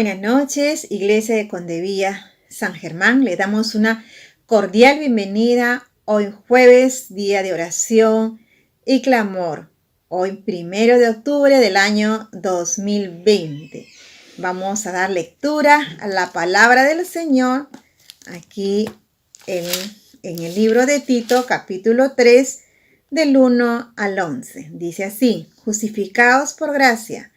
Buenas noches, Iglesia de Condevilla San Germán. Le damos una cordial bienvenida hoy jueves, día de oración y clamor. Hoy 1 de octubre del año 2020. Vamos a dar lectura a la palabra del Señor aquí en el libro de Tito, capítulo 3, del 1 al 11. Dice así: justificados por gracia.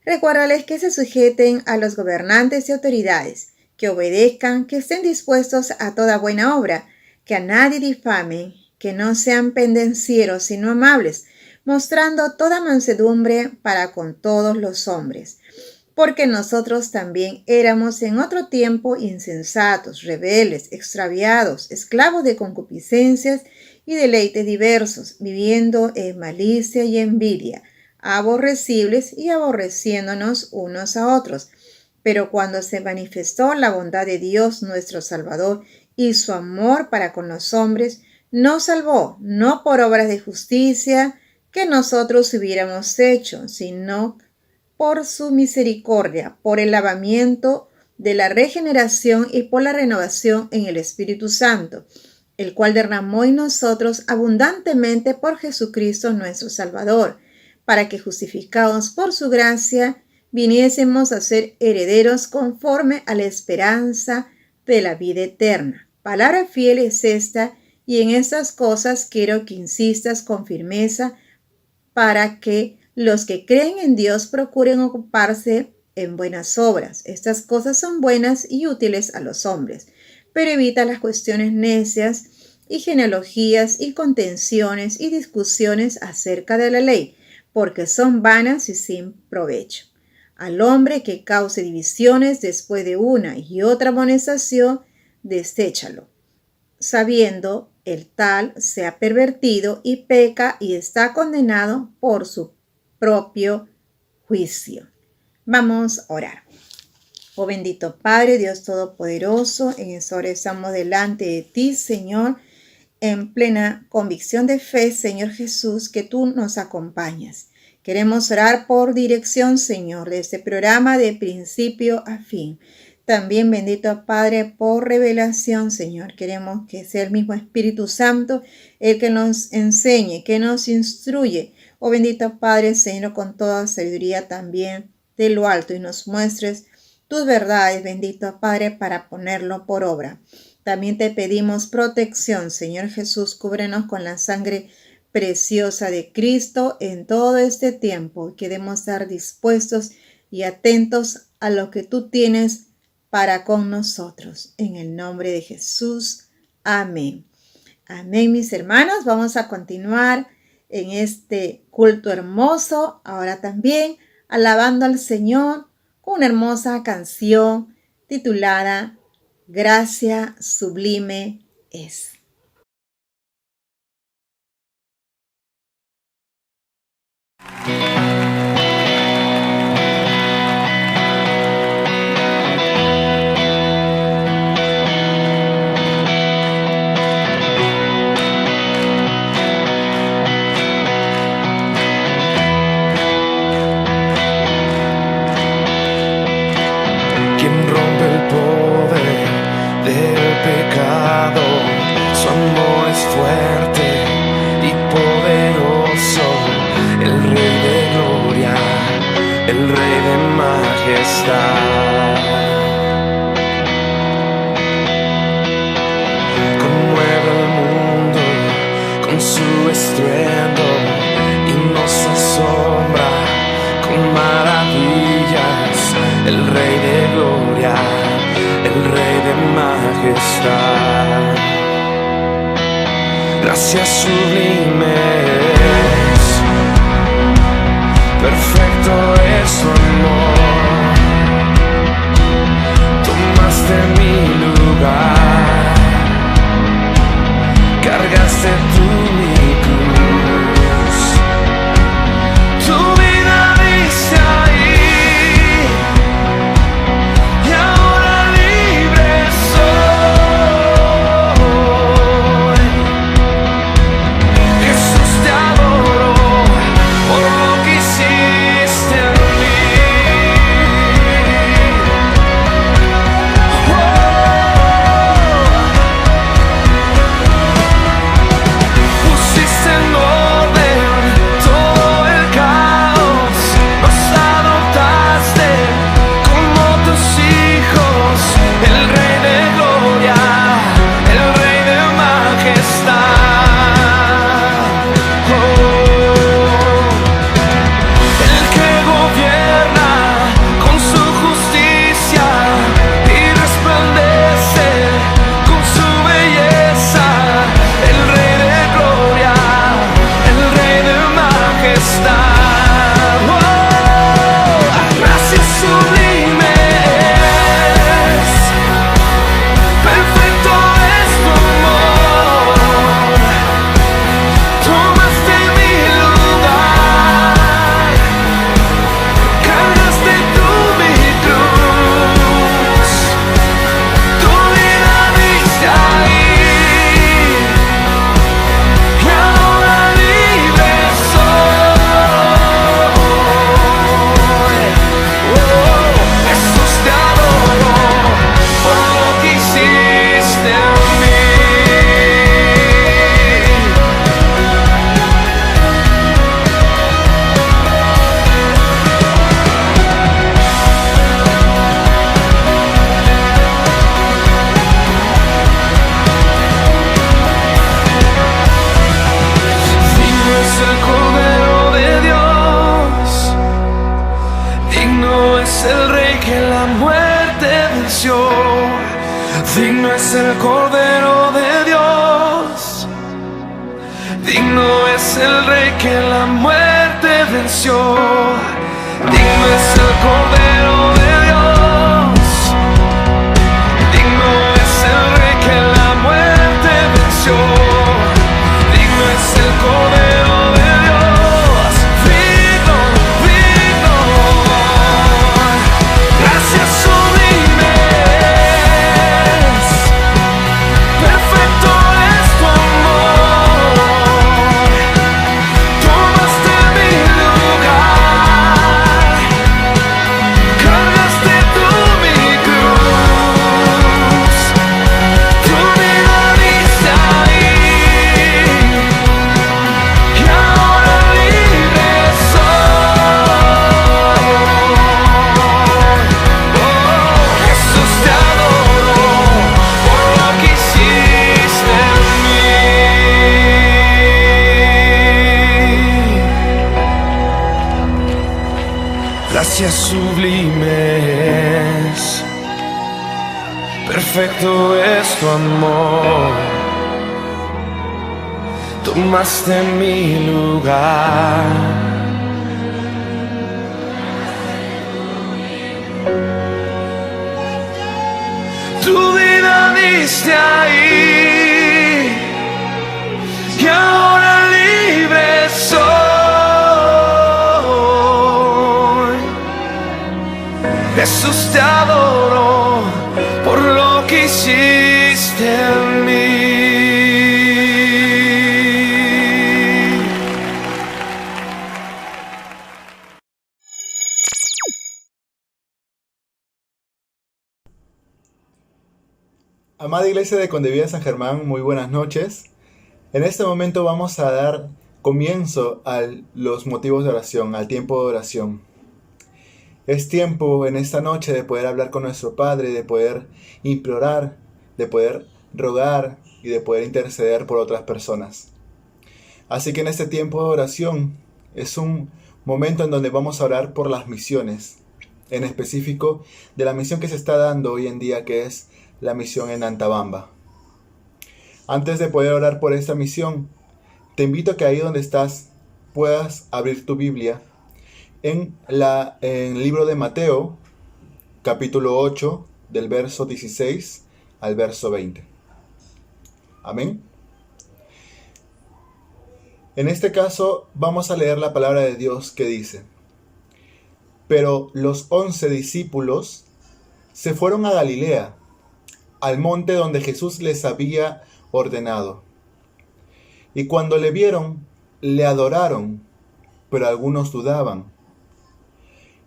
Recuérdales que se sujeten a los gobernantes y autoridades, que obedezcan, que estén dispuestos a toda buena obra, que a nadie difamen, que no sean pendencieros, sino amables, mostrando toda mansedumbre para con todos los hombres. Porque nosotros también éramos en otro tiempo insensatos, rebeldes, extraviados, esclavos de concupiscencias y deleites diversos, viviendo en malicia y envidia, aborrecibles y aborreciéndonos unos a otros. Pero cuando se manifestó la bondad de Dios nuestro Salvador y su amor para con los hombres, nos salvó, no por obras de justicia que nosotros hubiéramos hecho, sino por su misericordia, por el lavamiento de la regeneración y por la renovación en el Espíritu Santo, el cual derramó en nosotros abundantemente por Jesucristo nuestro Salvador, para que justificados por su gracia viniésemos a ser herederos conforme a la esperanza de la vida eterna. Palabra fiel es esta, y en estas cosas quiero que insistas con firmeza, para que los que creen en Dios procuren ocuparse en buenas obras. Estas cosas son buenas y útiles a los hombres, pero evita las cuestiones necias y genealogías y contenciones y discusiones acerca de la ley, porque son vanas y sin provecho. Al hombre que cause divisiones después de una y otra amonestación, deséchalo, sabiendo el tal se ha pervertido y peca y está condenado por su propio juicio. Vamos a orar. Oh bendito Padre, Dios Todopoderoso, en esta hora estamos delante de ti, Señor, en plena convicción de fe, Señor Jesús, que tú nos acompañas. Queremos orar por dirección, Señor, de este programa de principio a fin. También, bendito Padre, por revelación, Señor. Queremos que sea el mismo Espíritu Santo el que nos enseñe, que nos instruye. Oh bendito Padre, Señor, con toda sabiduría también de lo alto, y nos muestres tus verdades, bendito Padre, para ponerlo por obra. También te pedimos protección, Señor Jesús, cúbrenos con la sangre preciosa de Cristo en todo este tiempo. Queremos estar dispuestos y atentos a lo que tú tienes para con nosotros. En el nombre de Jesús. Amén. Amén, mis hermanos. Vamos a continuar en este culto hermoso. Ahora también alabando al Señor con una hermosa canción titulada Gracia sublime es. Quien rompe el poder del pecado, su amor es fuerte y poderoso, el Rey de gloria, el Rey de majestad. Conmueve el mundo con su estruendo y nos asombra con maravillas, el Rey de gloria, el Rey de majestad. Gracia sublime es, perfecto es su amor. Tomaste mi lugar, cargaste tú mi cruz. Tu vida diste ahí, y ahora libre soy. Jesús, te adoro por lo que hiciste en mí. Digno es el Cordero de Dios, digno es el Rey que la muerte venció. Digno es el Cordero de Dios, digno es el Rey que la muerte venció. Digno es el Cordero de Dios, digno, digno. Gracias sublimes, perfecto es tu amor. Tomaste mi lugar, cargaste tú mi cruz. Tu vida diste ahí, y ahora libre soy. Oh, Jesús, te adoro por lo que hiciste en mí. Gracias sublimes, perfecto es tu amor. Tomaste mi lugar. Tu vida diste ahí, y ahora libre soy. Jesús, te adoro por lo que hiciste en mí. Amada Iglesia de Condevilla San Germán, muy buenas noches. En este momento vamos a dar comienzo a los motivos de oración, al tiempo de oración. Es tiempo en esta noche de poder hablar con nuestro Padre, de poder implorar, de poder rogar y de poder interceder por otras personas. Así que en este tiempo de oración es un momento en donde vamos a orar por las misiones, en específico de la misión que se está dando hoy en día, que es la misión en Antabamba. Antes de poder orar por esta misión, te invito a que ahí donde estás puedas abrir tu Biblia en el libro de Mateo, capítulo 8, del verso 16 al verso 20. Amén. En este caso vamos a leer la palabra de Dios que dice: Pero los 11 discípulos se fueron a Galilea, al monte donde Jesús les había ordenado. Y cuando le vieron, le adoraron, pero algunos dudaban.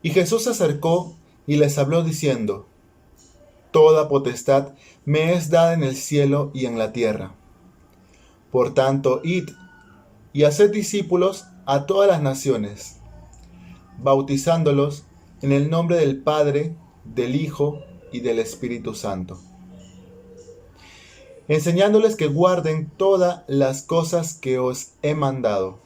Y Jesús se acercó y les habló diciendo: Toda potestad me es dada en el cielo y en la tierra. Por tanto, id y haced discípulos a todas las naciones, bautizándolos en el nombre del Padre, del Hijo y del Espíritu Santo, enseñándoles que guarden todas las cosas que os he mandado.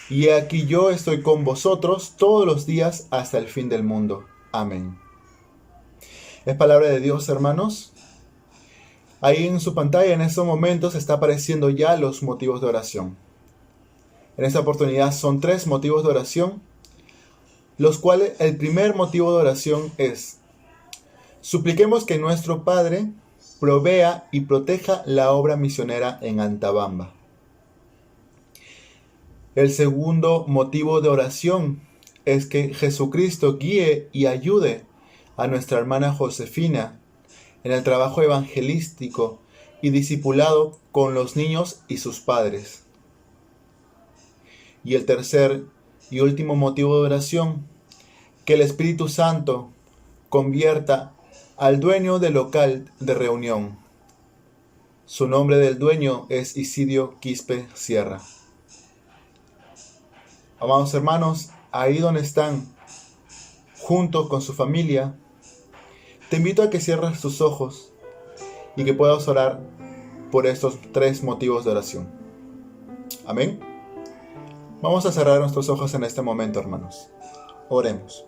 Y he aquí yo estoy con vosotros todos los días hasta el fin del mundo. Amén. Es palabra de Dios, hermanos. Ahí en su pantalla en estos momentos está apareciendo ya los motivos de oración. En esta oportunidad son 3 motivos de oración, los cuales el primer motivo de oración es: supliquemos que nuestro Padre provea y proteja la obra misionera en Antabamba. El segundo motivo de oración es que Jesucristo guíe y ayude a nuestra hermana Josefina en el trabajo evangelístico y discipulado con los niños y sus padres. Y el tercer y último motivo de oración, que el Espíritu Santo convierta al dueño del local de reunión. Su nombre del dueño es Isidio Quispe Sierra. Amados hermanos, ahí donde están, junto con su familia, te invito a que cierres tus ojos y que puedas orar por estos 3 motivos de oración. Amén. Vamos a cerrar nuestros ojos en este momento, hermanos. Oremos.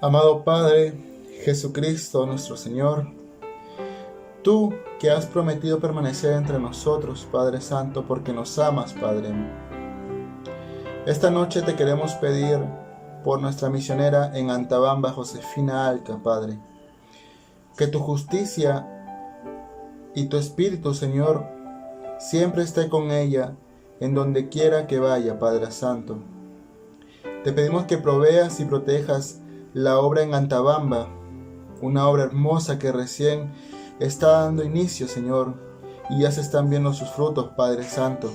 Amado Padre, Jesucristo nuestro Señor, tú que has prometido permanecer entre nosotros, Padre Santo, porque nos amas, Padre. Esta noche te queremos pedir por nuestra misionera en Antabamba, Josefina Alca, Padre, que tu justicia y tu Espíritu, Señor, siempre esté con ella en donde quiera que vaya, Padre Santo. Te pedimos que proveas y protejas la obra en Antabamba, una obra hermosa que recién está dando inicio, Señor, y ya se están viendo sus frutos, Padre Santo.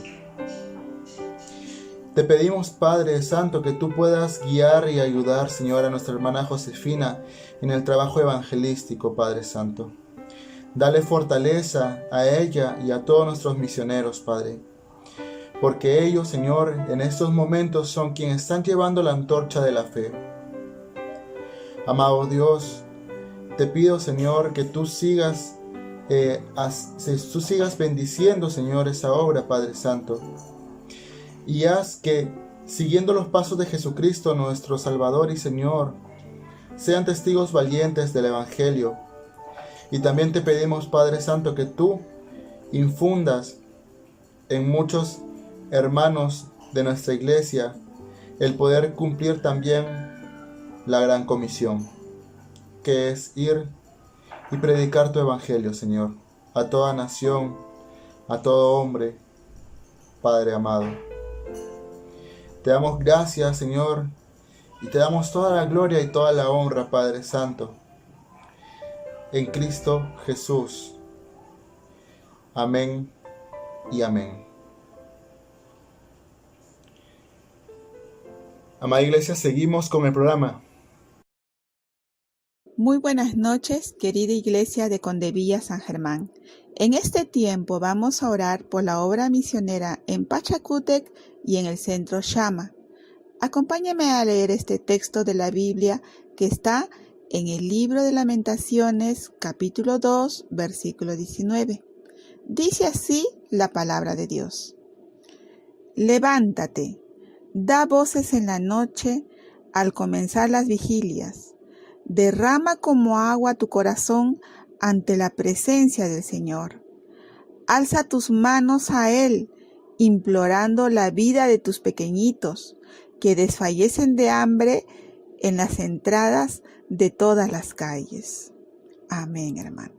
Te pedimos, Padre Santo, que tú puedas guiar y ayudar, Señor, a nuestra hermana Josefina en el trabajo evangelístico, Padre Santo. Dale fortaleza a ella y a todos nuestros misioneros, Padre, porque ellos, Señor, en estos momentos son quienes están llevando la antorcha de la fe. Amado Dios, te pido, Señor, que tú sigas bendiciendo, Señor, esa obra, Padre Santo. Y haz que, siguiendo los pasos de Jesucristo, nuestro Salvador y Señor, sean testigos valientes del Evangelio. Y también te pedimos, Padre Santo, que tú infundas en muchos hermanos de nuestra iglesia el poder cumplir también la gran comisión, que es ir y predicar tu Evangelio, Señor, a toda nación, a todo hombre, Padre amado. Te damos gracias, Señor, y te damos toda la gloria y toda la honra, Padre Santo, en Cristo Jesús. Amén y amén. Amada Iglesia, seguimos con el programa. Muy buenas noches, querida Iglesia de Condevilla San Germán. En este tiempo vamos a orar por la obra misionera en Pachacútec y en el centro Shama. Acompáñame a leer este texto de la Biblia que está en el libro de Lamentaciones, capítulo 2, versículo 19. Dice así la palabra de Dios. Levántate, da voces en la noche al comenzar las vigilias. Derrama como agua tu corazón ante la presencia del Señor. Alza tus manos a Él, implorando la vida de tus pequeñitos, que desfallecen de hambre en las entradas de todas las calles. Amén, hermano.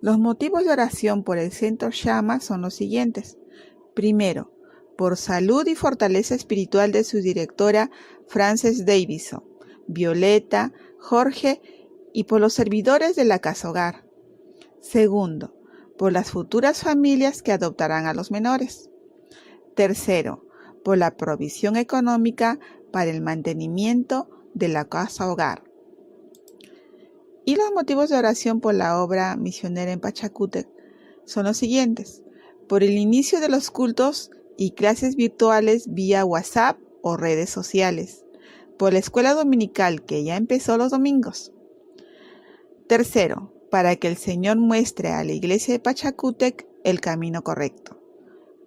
Los motivos de oración por el Centro Shama son los siguientes. Primero, por salud y fortaleza espiritual de su directora Frances Davison, Violeta, Jorge y por los servidores de la casa hogar. Segundo, por las futuras familias que adoptarán a los menores. Tercero, por la provisión económica para el mantenimiento de la casa hogar. Y los motivos de oración por la obra misionera en Pachacútec son los siguientes. Por el inicio de los cultos y clases virtuales vía WhatsApp o redes sociales. Por la escuela dominical que ya empezó los domingos. Tercero, para que el Señor muestre a la iglesia de Pachacútec el camino correcto.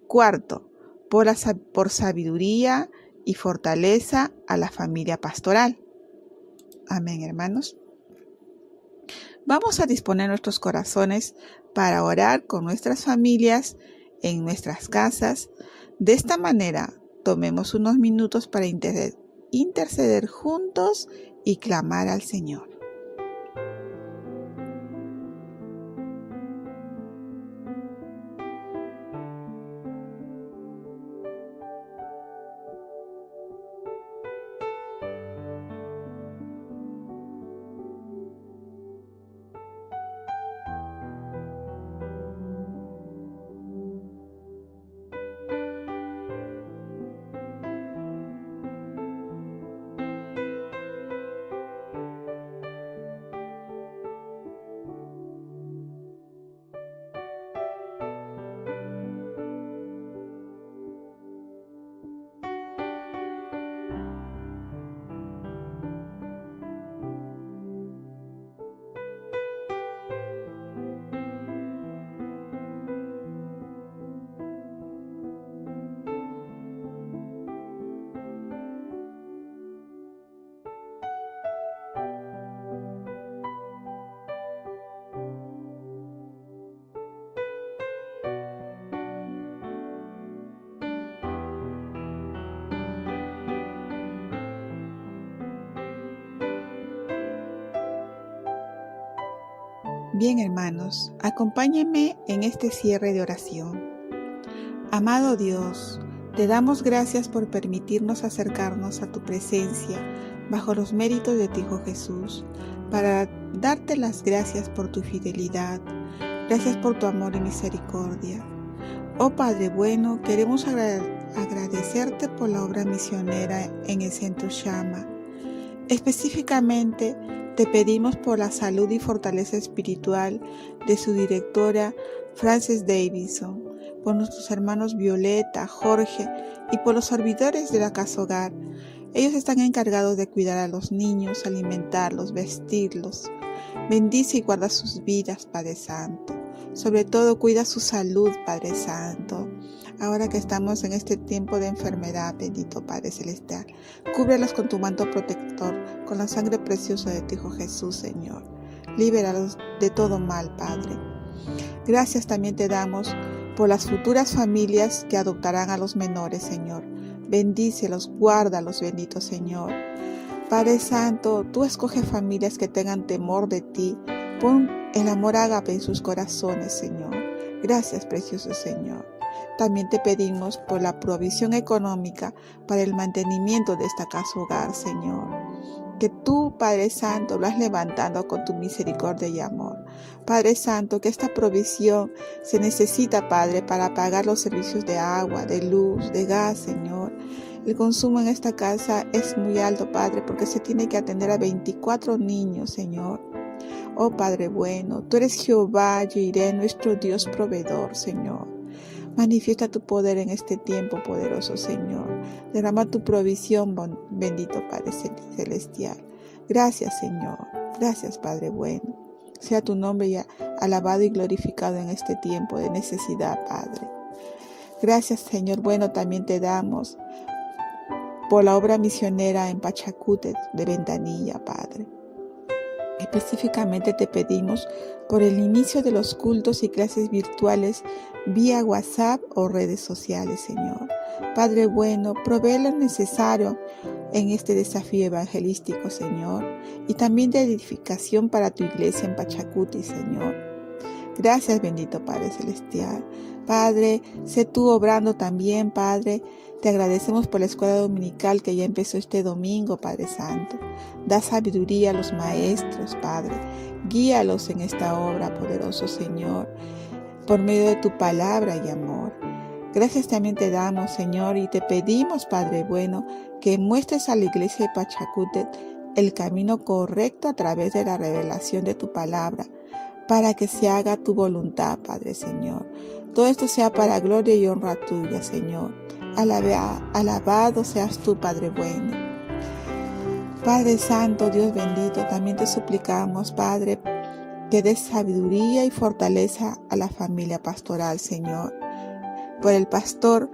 Cuarto, por sabiduría y fortaleza a la familia pastoral. Amén, hermanos. Vamos a disponer nuestros corazones para orar con nuestras familias en nuestras casas. De esta manera, tomemos unos minutos para interceder juntos y clamar al Señor. Bien, hermanos, acompáñenme en este cierre de oración. Amado Dios, te damos gracias por permitirnos acercarnos a tu presencia bajo los méritos de tu Hijo Jesús, para darte las gracias por tu fidelidad, gracias por tu amor y misericordia. Oh Padre bueno, queremos agradecerte por la obra misionera en el Centro Shama. Específicamente, te pedimos por la salud y fortaleza espiritual de su directora Frances Davidson, por nuestros hermanos Violeta, Jorge y por los servidores de la Casa Hogar. Ellos están encargados de cuidar a los niños, alimentarlos, vestirlos. Bendice y guarda sus vidas, Padre Santo. Sobre todo, cuida su salud, Padre Santo. Ahora que estamos en este tiempo de enfermedad, bendito Padre Celestial, cúbrelos con tu manto protector, con la sangre preciosa de tu Hijo Jesús, Señor. Líbralos de todo mal, Padre. Gracias también te damos por las futuras familias que adoptarán a los menores, Señor. Bendícelos, guárdalos, bendito Señor. Padre Santo, tú escoges familias que tengan temor de ti. Pon el amor ágape en sus corazones, Señor. Gracias, precioso Señor. También te pedimos por la provisión económica para el mantenimiento de esta casa hogar, Señor. Que tú, Padre Santo, lo has levantado con tu misericordia y amor. Padre Santo, que esta provisión se necesita, Padre, para pagar los servicios de agua, de luz, de gas, Señor. El consumo en esta casa es muy alto, Padre, porque se tiene que atender a 24 niños, Señor. Oh Padre bueno, tú eres Jehová, Jireh, nuestro Dios proveedor, Señor. Manifiesta tu poder en este tiempo, poderoso Señor. Derrama tu provisión, bendito Padre Celestial. Gracias, Señor. Gracias, Padre bueno. Sea tu nombre ya alabado y glorificado en este tiempo de necesidad, Padre. Gracias, Señor bueno, también te damos por la obra misionera en Pachacútec de Ventanilla, Padre. Específicamente te pedimos por el inicio de los cultos y clases virtuales vía WhatsApp o redes sociales, Señor. Padre bueno, provee lo necesario en este desafío evangelístico, Señor, y también de edificación para tu iglesia en Pachacuti, Señor. Gracias, bendito Padre Celestial. Padre, sé tú obrando también, Padre. Te agradecemos por la escuela dominical que ya empezó este domingo, Padre Santo. Da sabiduría a los maestros, Padre. Guíalos en esta obra, poderoso Señor, por medio de tu palabra y amor. Gracias también te damos, Señor, y te pedimos, Padre bueno, que muestres a la iglesia de Pachacútec el camino correcto a través de la revelación de tu palabra, para que se haga tu voluntad, Padre Señor. Todo esto sea para gloria y honra tuya, Señor. Alabado seas tú, Padre bueno. Padre Santo, Dios bendito, también te suplicamos, Padre, que des sabiduría y fortaleza a la familia pastoral, Señor. Por el pastor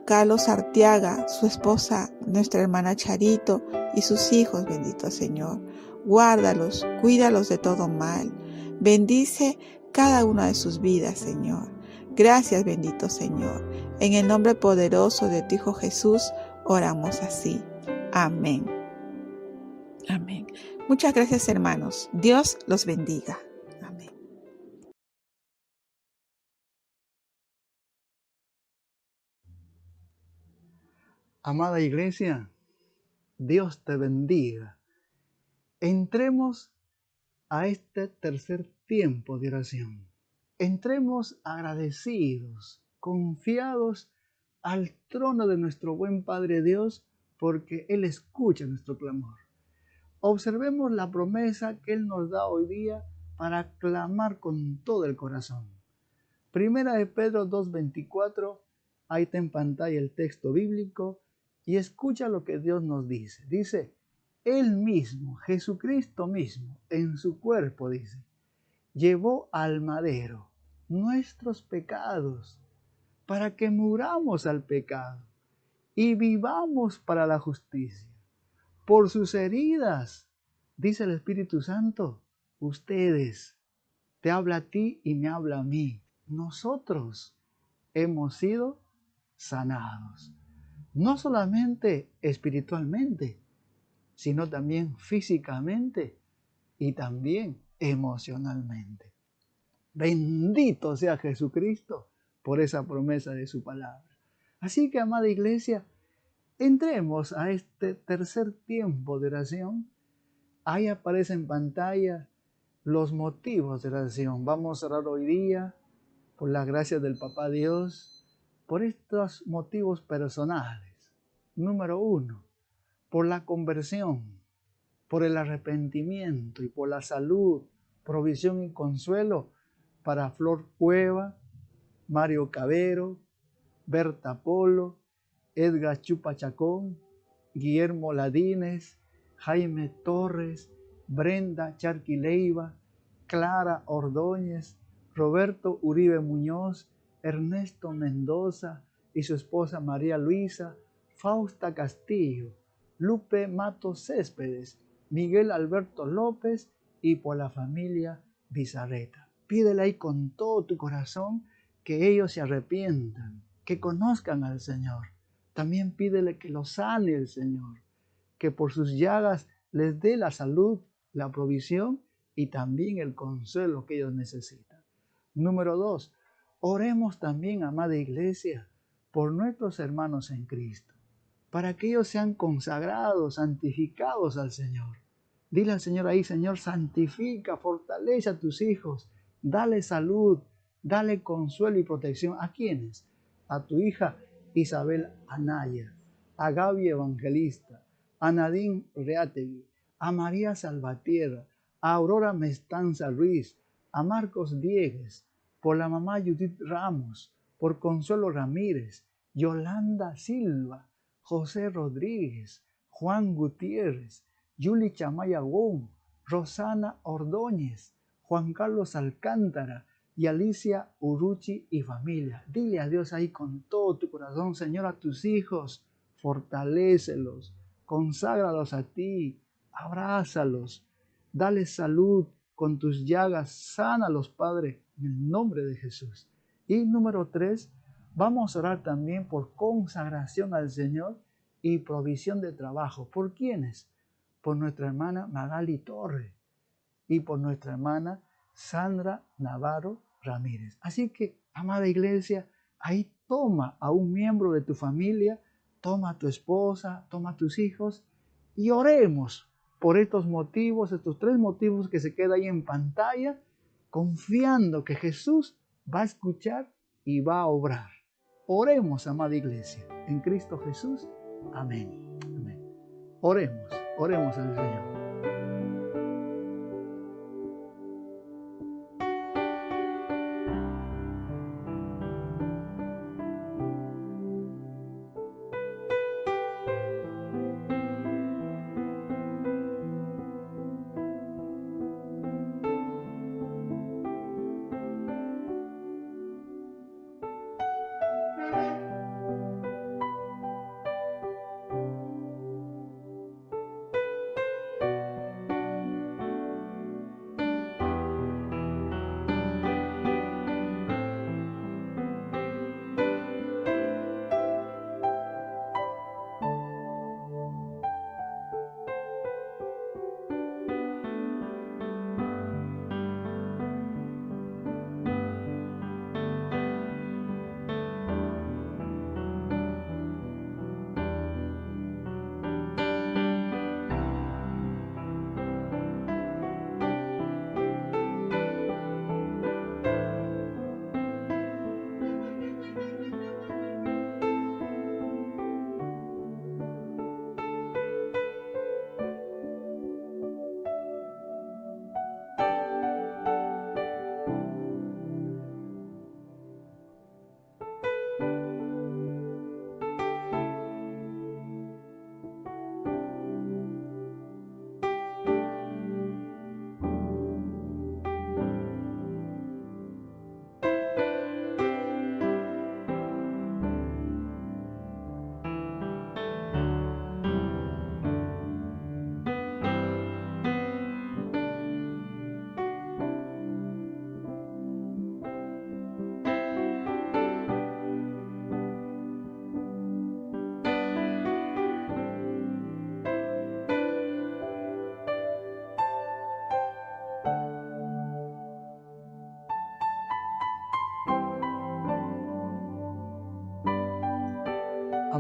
Carlos Arteaga, su esposa, nuestra hermana Charito y sus hijos, bendito Señor. Guárdalos, cuídalos de todo mal. Bendice cada una de sus vidas, Señor. Gracias, bendito Señor. En el nombre poderoso de tu Hijo Jesús, oramos así. Amén. Amén. Muchas gracias, hermanos. Dios los bendiga. Amén. Amada iglesia, Dios te bendiga. Entremos a este tercer tiempo de oración. Entremos agradecidos, confiados al trono de nuestro buen Padre Dios, porque Él escucha nuestro clamor. Observemos la promesa que Él nos da hoy día para clamar con todo el corazón. Primera de Pedro 2:24, ahí está en pantalla el texto bíblico, y escucha lo que Dios nos dice. Dice, Él mismo, Jesucristo mismo, en su cuerpo, dice, llevó al madero nuestros pecados para que muramos al pecado y vivamos para la justicia. Por sus heridas, dice el Espíritu Santo, ustedes, te habla a ti y me habla a mí, nosotros hemos sido sanados. No solamente espiritualmente, sino también físicamente y también emocionalmente. Bendito sea Jesucristo por esa promesa de su palabra. Así que, amada iglesia, entremos a este tercer tiempo de oración. Ahí aparece en pantalla los motivos de oración. Vamos a orar hoy día por la gracia del Papá Dios, por estos motivos personales. Número 1, por la conversión, por el arrepentimiento y por la salud, provisión y consuelo para Flor Cueva, Mario Cabero, Berta Polo, Edgar Chupa Chacón, Guillermo Ladines, Jaime Torres, Brenda Charqui Leiva, Clara Ordóñez, Roberto Uribe Muñoz, Ernesto Mendoza y su esposa María Luisa, Fausta Castillo, Lupe Matos Céspedes, Miguel Alberto López y por la familia Bizarreta. Pídele ahí con todo tu corazón que ellos se arrepientan, que conozcan al Señor. También pídele que los sane el Señor, que por sus llagas les dé la salud, la provisión y también el consuelo que ellos necesitan. Número 2, oremos también, amada iglesia, por nuestros hermanos en Cristo, para que ellos sean consagrados, santificados al Señor. Dile al Señor ahí, Señor, santifica, fortalece a tus hijos, dale salud, dale consuelo y protección. ¿A quiénes? A tu hija Isabel Anaya, a Gaby Evangelista, a Nadine Reategui, a María Salvatierra, a Aurora Mestanza Ruiz, a Marcos Diegues, por la mamá Judith Ramos, por Consuelo Ramírez, Yolanda Silva, José Rodríguez, Juan Gutiérrez, Yuli Chamaya Wong, Rosana Ordóñez, Juan Carlos Alcántara y Alicia Uruchi y familia. Dile a Dios ahí con todo tu corazón, Señor, a tus hijos, fortalécelos, conságralos a ti, abrázalos, dale salud con tus llagas, sánalos, Padre, en el nombre de Jesús. Y número 3, vamos a orar también por consagración al Señor y provisión de trabajo. ¿Por quiénes? Por nuestra hermana Magali Torre y por nuestra hermana Sandra Navarro Ramírez. Así que, amada iglesia, ahí toma a un miembro de tu familia, toma a tu esposa, toma a tus hijos y oremos por estos motivos, estos 3 motivos que se quedan ahí en pantalla, confiando que Jesús va a escuchar y va a obrar. Oremos, amada iglesia, en Cristo Jesús. Amén. Amén. Oremos al Señor.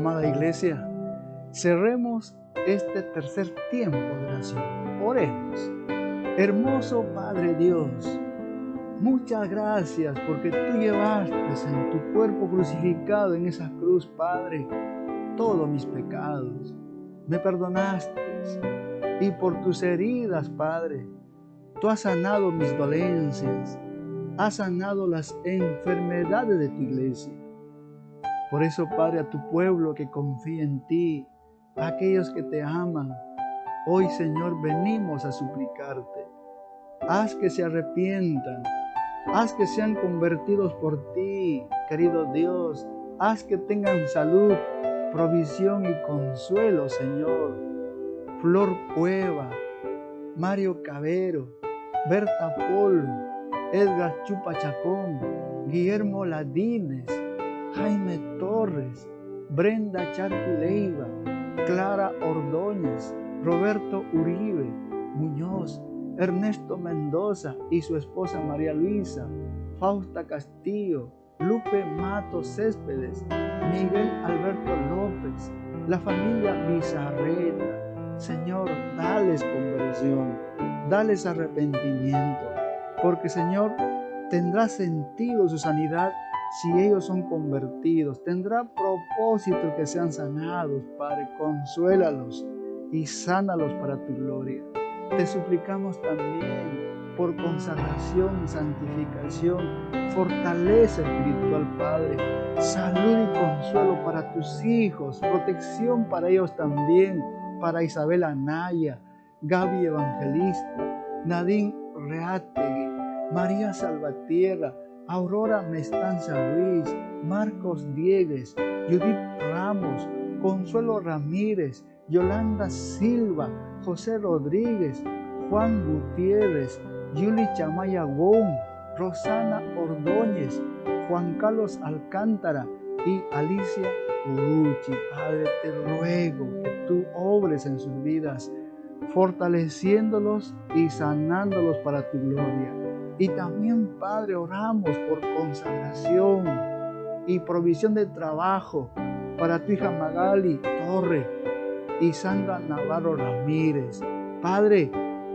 Amada iglesia, cerremos este tercer tiempo de oración. Oremos. Hermoso Padre Dios, muchas gracias porque tú llevaste en tu cuerpo crucificado en esa cruz, Padre, todos mis pecados. Me perdonaste y por tus heridas, Padre, tú has sanado mis dolencias, has sanado las enfermedades de tu iglesia. Por eso, Padre, a tu pueblo que confía en ti, a aquellos que te aman, hoy, Señor, venimos a suplicarte. Haz que se arrepientan, haz que sean convertidos por ti, querido Dios. Haz que tengan salud, provisión y consuelo, Señor. Flor Cueva, Mario Cabero, Berta Polo, Edgar Chupa Chacón, Guillermo Ladines, Jaime Torres, Brenda Charqui Leiva, Clara Ordóñez, Roberto Uribe Muñoz, Ernesto Mendoza y su esposa María Luisa, Fausta Castillo, Lupe Mato Céspedes, Miguel Alberto López, la familia Bizarreta. Señor, dales conversión, dales arrepentimiento, porque, Señor, tendrá sentido su sanidad si ellos son convertidos. Tendrá propósito que sean sanados, Padre. Consuélalos y sánalos para tu gloria. Te suplicamos también por consagración, santificación, fortaleza espiritual, Padre, salud y consuelo para tus hijos, protección para ellos también, para Isabel Anaya, Gaby Evangelista, Nadine Reátegui, María Salvatierra, Aurora Mestanza Ruiz, Marcos Diegues, Judith Ramos, Consuelo Ramírez, Yolanda Silva, José Rodríguez, Juan Gutiérrez, Yuli Chamaya Gómez, Rosana Ordóñez, Juan Carlos Alcántara y Alicia Uruchi. Padre, te ruego que tú obres en sus vidas, fortaleciéndolos y sanándolos para tu gloria. Y también, Padre, oramos por consagración y provisión de trabajo para tu hija Magali Torre y Sandra Navarro Ramírez. Padre,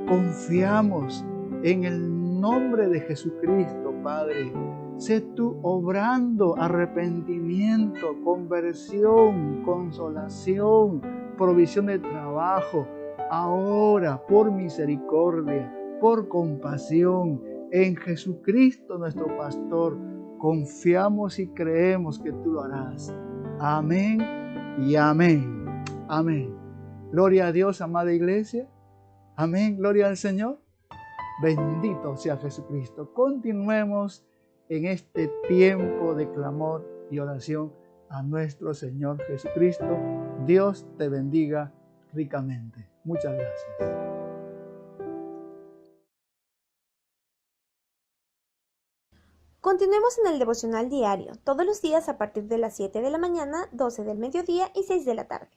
confiamos en el nombre de Jesucristo, Padre. Sé tú obrando arrepentimiento, conversión, consolación, provisión de trabajo. Ahora, por misericordia, por compasión, en Jesucristo nuestro pastor, confiamos y creemos que tú lo harás. Amén y amén. Amén. Gloria a Dios, amada iglesia. Amén. Gloria al Señor. Bendito sea Jesucristo. Continuemos en este tiempo de clamor y oración a nuestro Señor Jesucristo. Dios te bendiga ricamente. Muchas gracias. Continuemos en el devocional diario, todos los días a partir de las 7 de la mañana, 12 del mediodía y 6 de la tarde.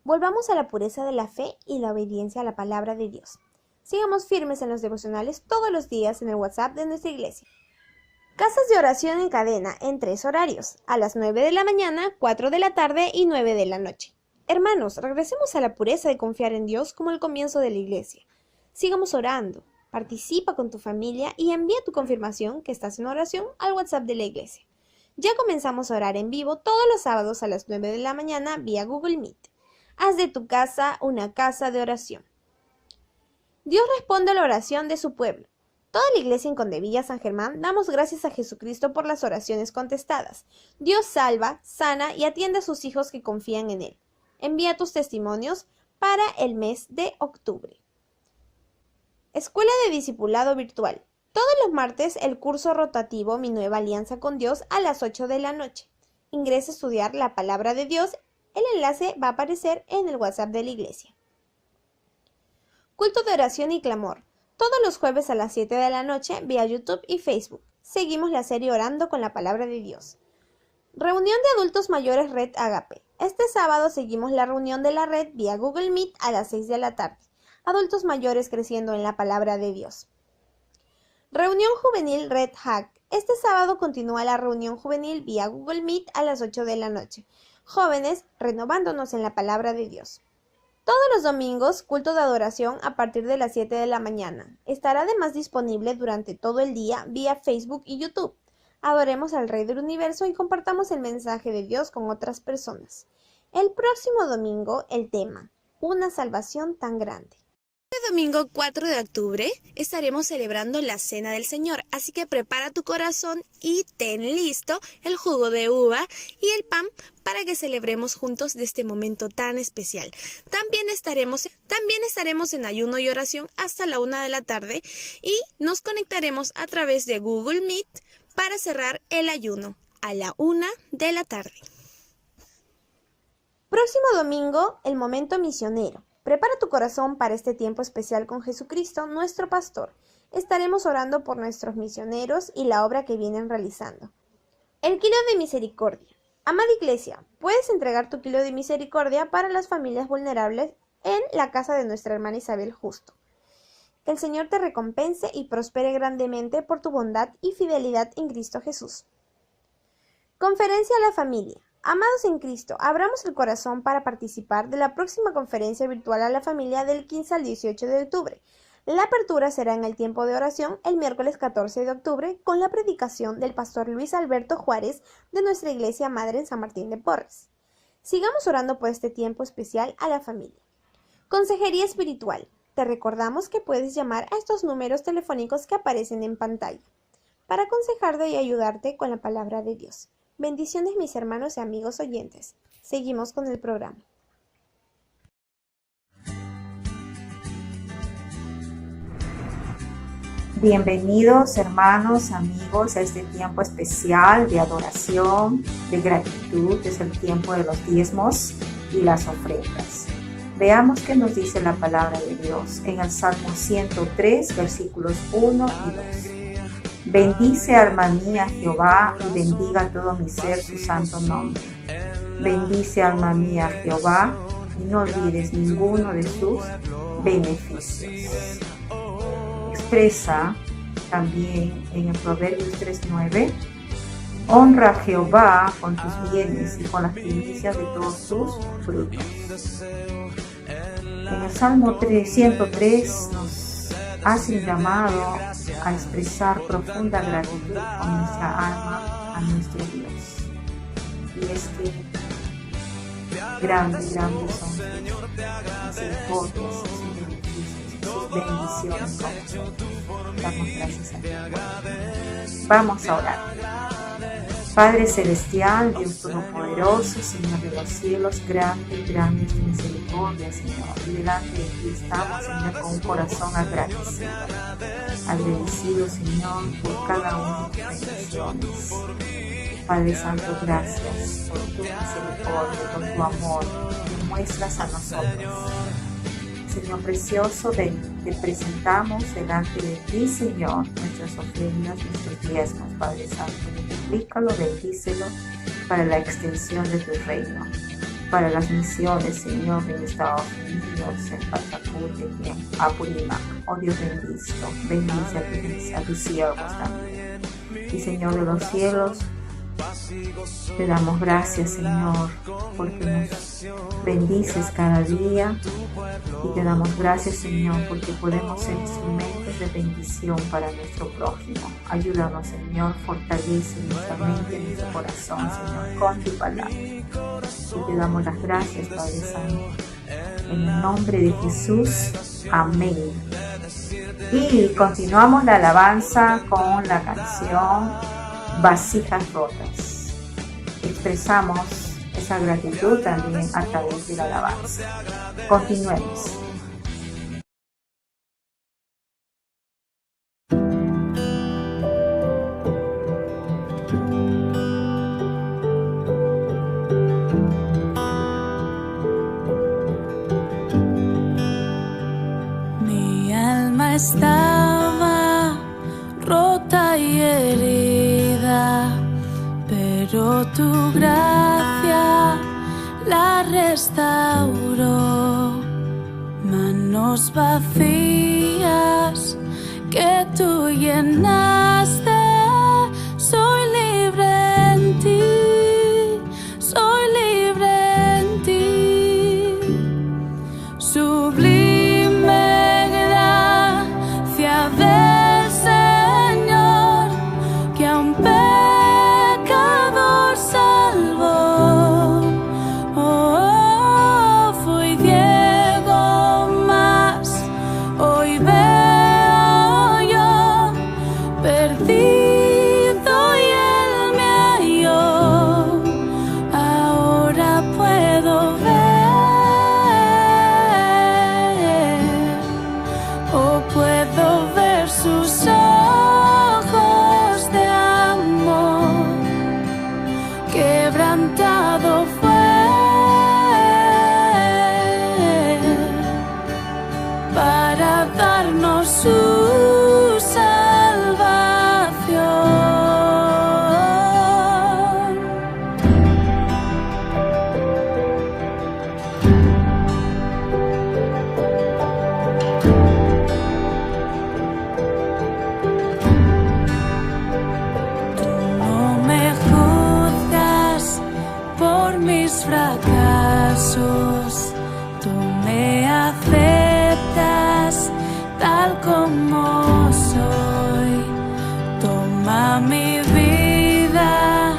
Volvamos a la pureza de la fe y la obediencia a la palabra de Dios. Sigamos firmes en los devocionales todos los días en el WhatsApp de nuestra iglesia. Casas de oración en cadena en 3 horarios, a las 9 de la mañana, 4 de la tarde y 9 de la noche. Hermanos, regresemos a la pureza de confiar en Dios como el comienzo de la iglesia. Sigamos orando. Participa con tu familia y envía tu confirmación que estás en oración al WhatsApp de la iglesia. Ya comenzamos a orar en vivo todos los sábados a las 9 de la mañana vía Google Meet. Haz de tu casa una casa de oración. Dios responde a la oración de su pueblo. Toda la iglesia en Condevilla San Germán damos gracias a Jesucristo por las oraciones contestadas. Dios salva, sana y atiende a sus hijos que confían en Él. Envía tus testimonios para el mes de octubre. Escuela de Discipulado Virtual. Todos los martes el curso rotativo Mi Nueva Alianza con Dios a las 8 de la noche. Ingresa a estudiar la Palabra de Dios. El enlace va a aparecer en el WhatsApp de la iglesia. Culto de oración y clamor. Todos los jueves a las 7 de la noche vía YouTube y Facebook. Seguimos la serie Orando con la Palabra de Dios. Reunión de adultos mayores Red Agape. Este sábado seguimos la reunión de la red vía Google Meet a las 6 de la tarde. Adultos mayores creciendo en la palabra de Dios. Reunión juvenil Red Hack. Este sábado continúa la reunión juvenil vía Google Meet a las 8 de la noche. jóvenes renovándonos en la palabra de Dios. Todos los domingos, culto de adoración a partir de las 7 de la mañana. Estará además disponible durante todo el día vía Facebook y YouTube. Adoremos al Rey del Universo y compartamos el mensaje de Dios con otras personas. El próximo domingo, el tema, una salvación tan grande. Este domingo 4 de octubre estaremos celebrando la Cena del Señor, así que prepara tu corazón y ten listo el jugo de uva y el pan para que celebremos juntos de este momento tan especial. También estaremos en ayuno y oración hasta la 1 de la tarde y nos conectaremos a través de Google Meet para cerrar el ayuno a la 1 de la tarde. Próximo domingo, el momento misionero. Prepara tu corazón para este tiempo especial con Jesucristo, nuestro pastor. Estaremos orando por nuestros misioneros y la obra que vienen realizando. El kilo de misericordia. Amada Iglesia, puedes entregar tu kilo de misericordia para las familias vulnerables en la casa de nuestra hermana Isabel Justo. Que el Señor te recompense y prospere grandemente por tu bondad y fidelidad en Cristo Jesús. Conferencia a la familia. Amados en Cristo, abramos el corazón para participar de la próxima conferencia virtual a la familia del 15 al 18 de octubre. La apertura será en el tiempo de oración el miércoles 14 de octubre con la predicación del pastor Luis Alberto Juárez de nuestra Iglesia Madre en San Martín de Porres. Sigamos orando por este tiempo especial a la familia. Consejería espiritual. Te recordamos que puedes llamar a estos números telefónicos que aparecen en pantalla para aconsejarte y ayudarte con la palabra de Dios. Bendiciones mis hermanos y amigos oyentes. Seguimos con el programa. Bienvenidos hermanos, amigos, a este tiempo especial de adoración, de gratitud. Es el tiempo de los diezmos y las ofrendas. Veamos qué nos dice la palabra de Dios en el Salmo 103, versículos 1 y 2. Bendice alma mía Jehová y bendiga todo mi ser su santo nombre. Bendice alma mía Jehová y no olvides ninguno de sus beneficios. Expresa también en el Proverbios 3:9, honra a Jehová con tus bienes y con las primicias de todos tus frutos. En el Salmo 103 nos hace un llamado a expresar profunda gratitud con nuestra alma a nuestro Dios. Y es que grandes son sus misericordias, sus beneficios, sus bendiciones con nosotros. Damos gracias a Dios. Vamos a orar. Padre Celestial, Dios Todopoderoso, Señor de los cielos, grande es tu misericordia, Señor. Y delante de ti estamos, Señor, con un corazón agradecido. Agradecido, Señor, por cada una de tus bendiciones. Padre Santo, gracias por tu misericordia, por tu amor que muestras a nosotros. Señor precioso, te presentamos delante de ti, Señor, nuestras ofrendas, nuestros diezmos, Padre Santo. Multiplícalo, bendícelo para la extensión de tu reino, para las misiones, Señor, en Estados Unidos, en Pachacuti, en Apurímac. Oh Dios bendito, bendice a tus siervos también. Y Señor de los cielos, te damos gracias, Señor, porque nos bendices cada día. Y te damos gracias, Señor, porque podemos ser instrumentos de bendición para nuestro prójimo. Ayúdanos, Señor, fortalece nuestra mente, nuestro corazón, Señor, con tu palabra. Y te damos las gracias, Padre Santo. En el nombre de Jesús, amén. Y continuamos la alabanza con la canción Vasijas Rotas. Expresamos esa gratitud también a través de la alabanza. Continuemos. Mi alma estaba rota y herida, pero tu gracia la restauró. Manos vacías que tú llenaste, soy libre en ti, soy libre para darnos su salvación. Tú no me juzgas por mis fracasos, tú me aceptas tal como soy. Toma mi vida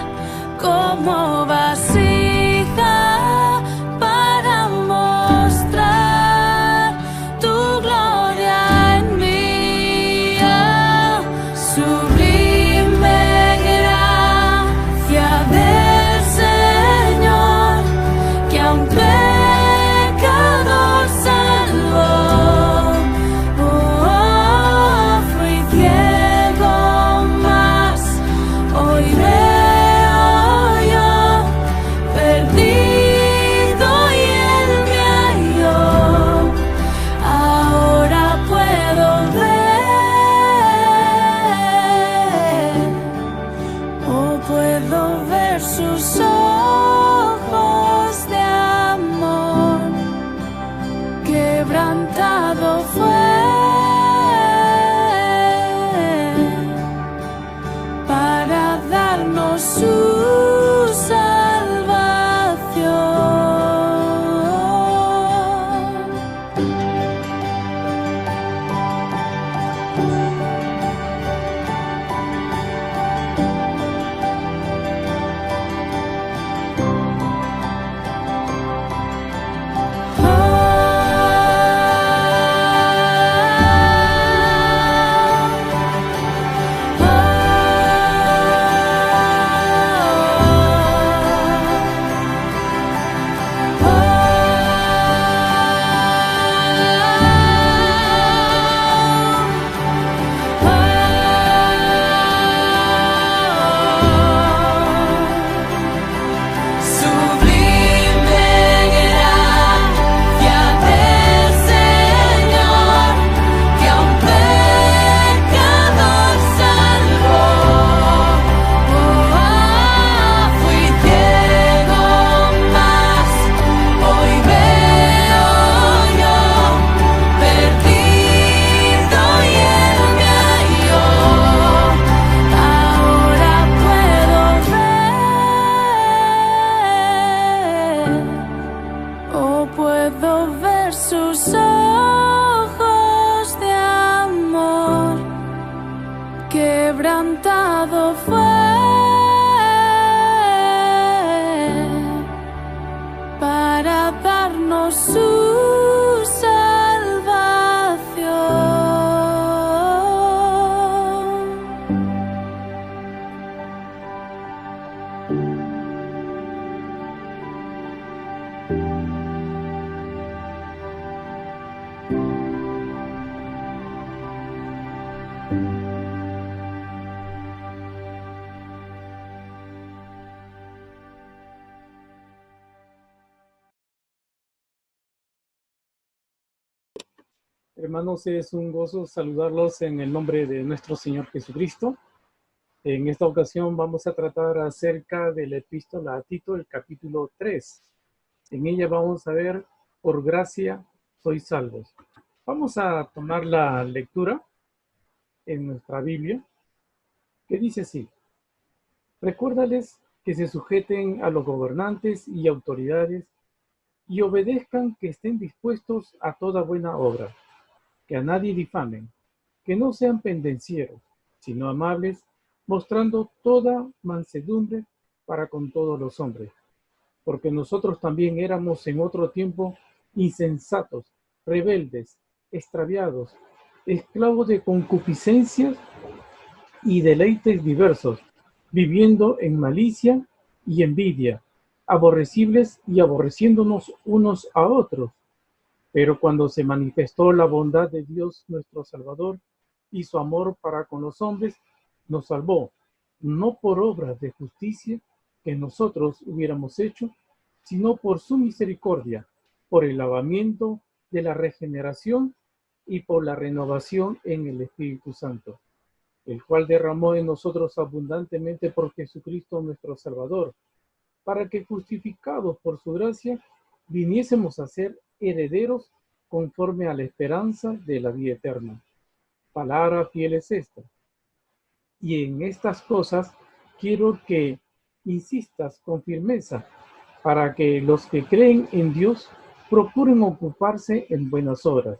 como vasija para mostrar tu gloria en mí. Ah, sublime gracia del Señor, que a un pecador salvó. Fui ciego, mas hoy veo yo, perdido y Él me halló. Ahora puedo ver, puedo ver sus ojos de amor. Quebrantado fue para darnos su salvación. quebrantado fue para darnos su salvación. Hermanos, es un gozo saludarlos en el nombre de nuestro Señor Jesucristo. En esta ocasión vamos a tratar acerca de la epístola a Tito, el capítulo 3. En ella vamos a ver, por gracia sois salvos. Vamos a tomar la lectura en nuestra Biblia, que dice así: recuérdales que se sujeten a los gobernantes y autoridades y obedezcan, que estén dispuestos a toda buena obra, que a nadie difamen, que no sean pendencieros, sino amables, mostrando toda mansedumbre para con todos los hombres. Porque nosotros también éramos en otro tiempo insensatos, rebeldes, extraviados, esclavos de concupiscencias y deleites diversos, viviendo en malicia y envidia, aborrecibles y aborreciéndonos unos a otros. Pero cuando se manifestó la bondad de Dios nuestro Salvador y su amor para con los hombres, nos salvó, no por obras de justicia que nosotros hubiéramos hecho, sino por su misericordia, por el lavamiento de la regeneración y por la renovación en el Espíritu Santo, el cual derramó en nosotros abundantemente por Jesucristo nuestro Salvador, para que justificados por su gracia, viniésemos a ser herederos conforme a la esperanza de la vida eterna. Palabra fiel es esta. Y en estas cosas quiero que insistas con firmeza, para que los que creen en Dios procuren ocuparse en buenas obras.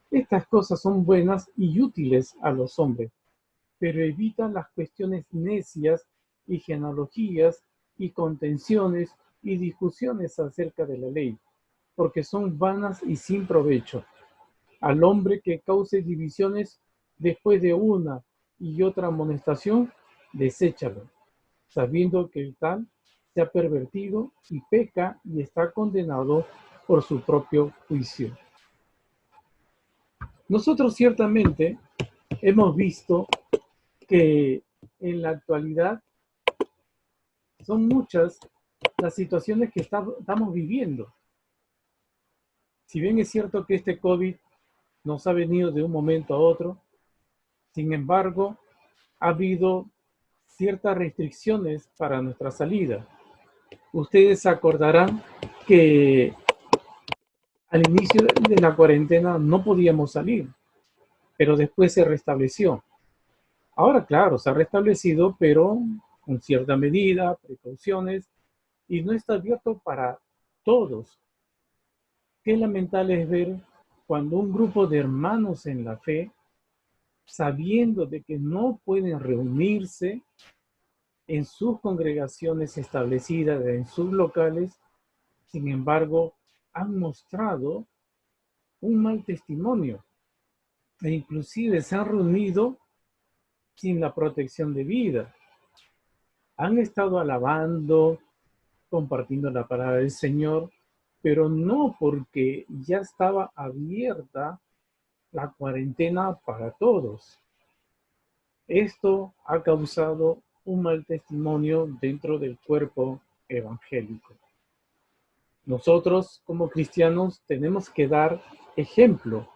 Estas cosas son buenas y útiles a los hombres, pero evita las cuestiones necias y genealogías y contenciones y discusiones acerca de la ley, porque son vanas y sin provecho. Al hombre que cause divisiones después de una y otra amonestación, deséchalo, sabiendo que el tal se ha pervertido y peca y está condenado por su propio juicio. Nosotros ciertamente hemos visto que en la actualidad son muchas las situaciones que estamos viviendo. Si bien es cierto que este COVID nos ha venido de un momento a otro, sin embargo, ha habido ciertas restricciones para nuestra salida. Ustedes se acordarán que al inicio de la cuarentena no podíamos salir, pero después se restableció. Ahora, claro, se ha restablecido, pero con cierta medida, precauciones, y no está abierto para todos. Qué lamentable es ver cuando un grupo de hermanos en la fe, sabiendo de que no pueden reunirse en sus congregaciones establecidas, en sus locales, sin embargo, han mostrado un mal testimonio e inclusive se han reunido sin la protección de vida. Han estado alabando, compartiendo la palabra del Señor, pero no porque ya estaba abierta la cuarentena para todos. Esto ha causado un mal testimonio dentro del cuerpo evangélico. Nosotros como cristianos tenemos que dar ejemplo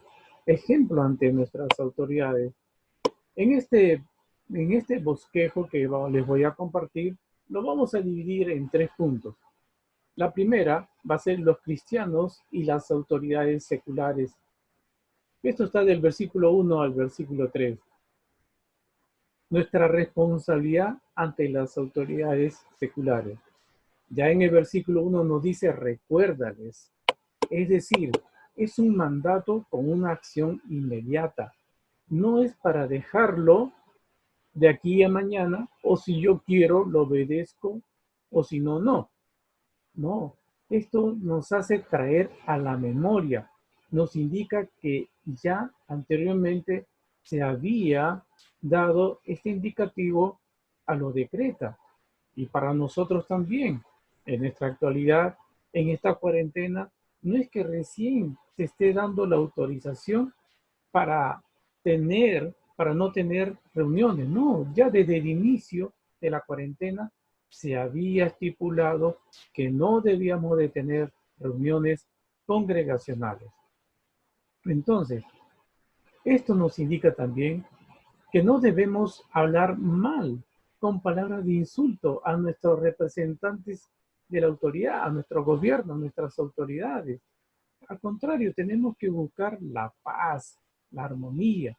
ante nuestras autoridades. En este bosquejo que les voy a compartir, lo vamos a dividir en 3 puntos. La primera va a ser los cristianos y las autoridades seculares. Esto está del versículo 1 al versículo 3. Nuestra responsabilidad ante las autoridades seculares. Ya en el versículo 1 nos dice recuérdales. Es decir, es un mandato con una acción inmediata. No es para dejarlo de aquí a mañana, o si yo quiero lo obedezco, o si no, no. No, esto nos hace traer a la memoria, nos indica que ya anteriormente se había dado este indicativo a lo decreta, y para nosotros también, en nuestra actualidad, en esta cuarentena, no es que recién se esté dando la autorización para no tener reuniones, no, ya desde el inicio de la cuarentena se había estipulado que no debíamos de tener reuniones congregacionales. Entonces, esto nos indica también que no debemos hablar mal con palabras de insulto a nuestros representantes de la autoridad, a nuestro gobierno, a nuestras autoridades. Al contrario, tenemos que buscar la paz, la armonía.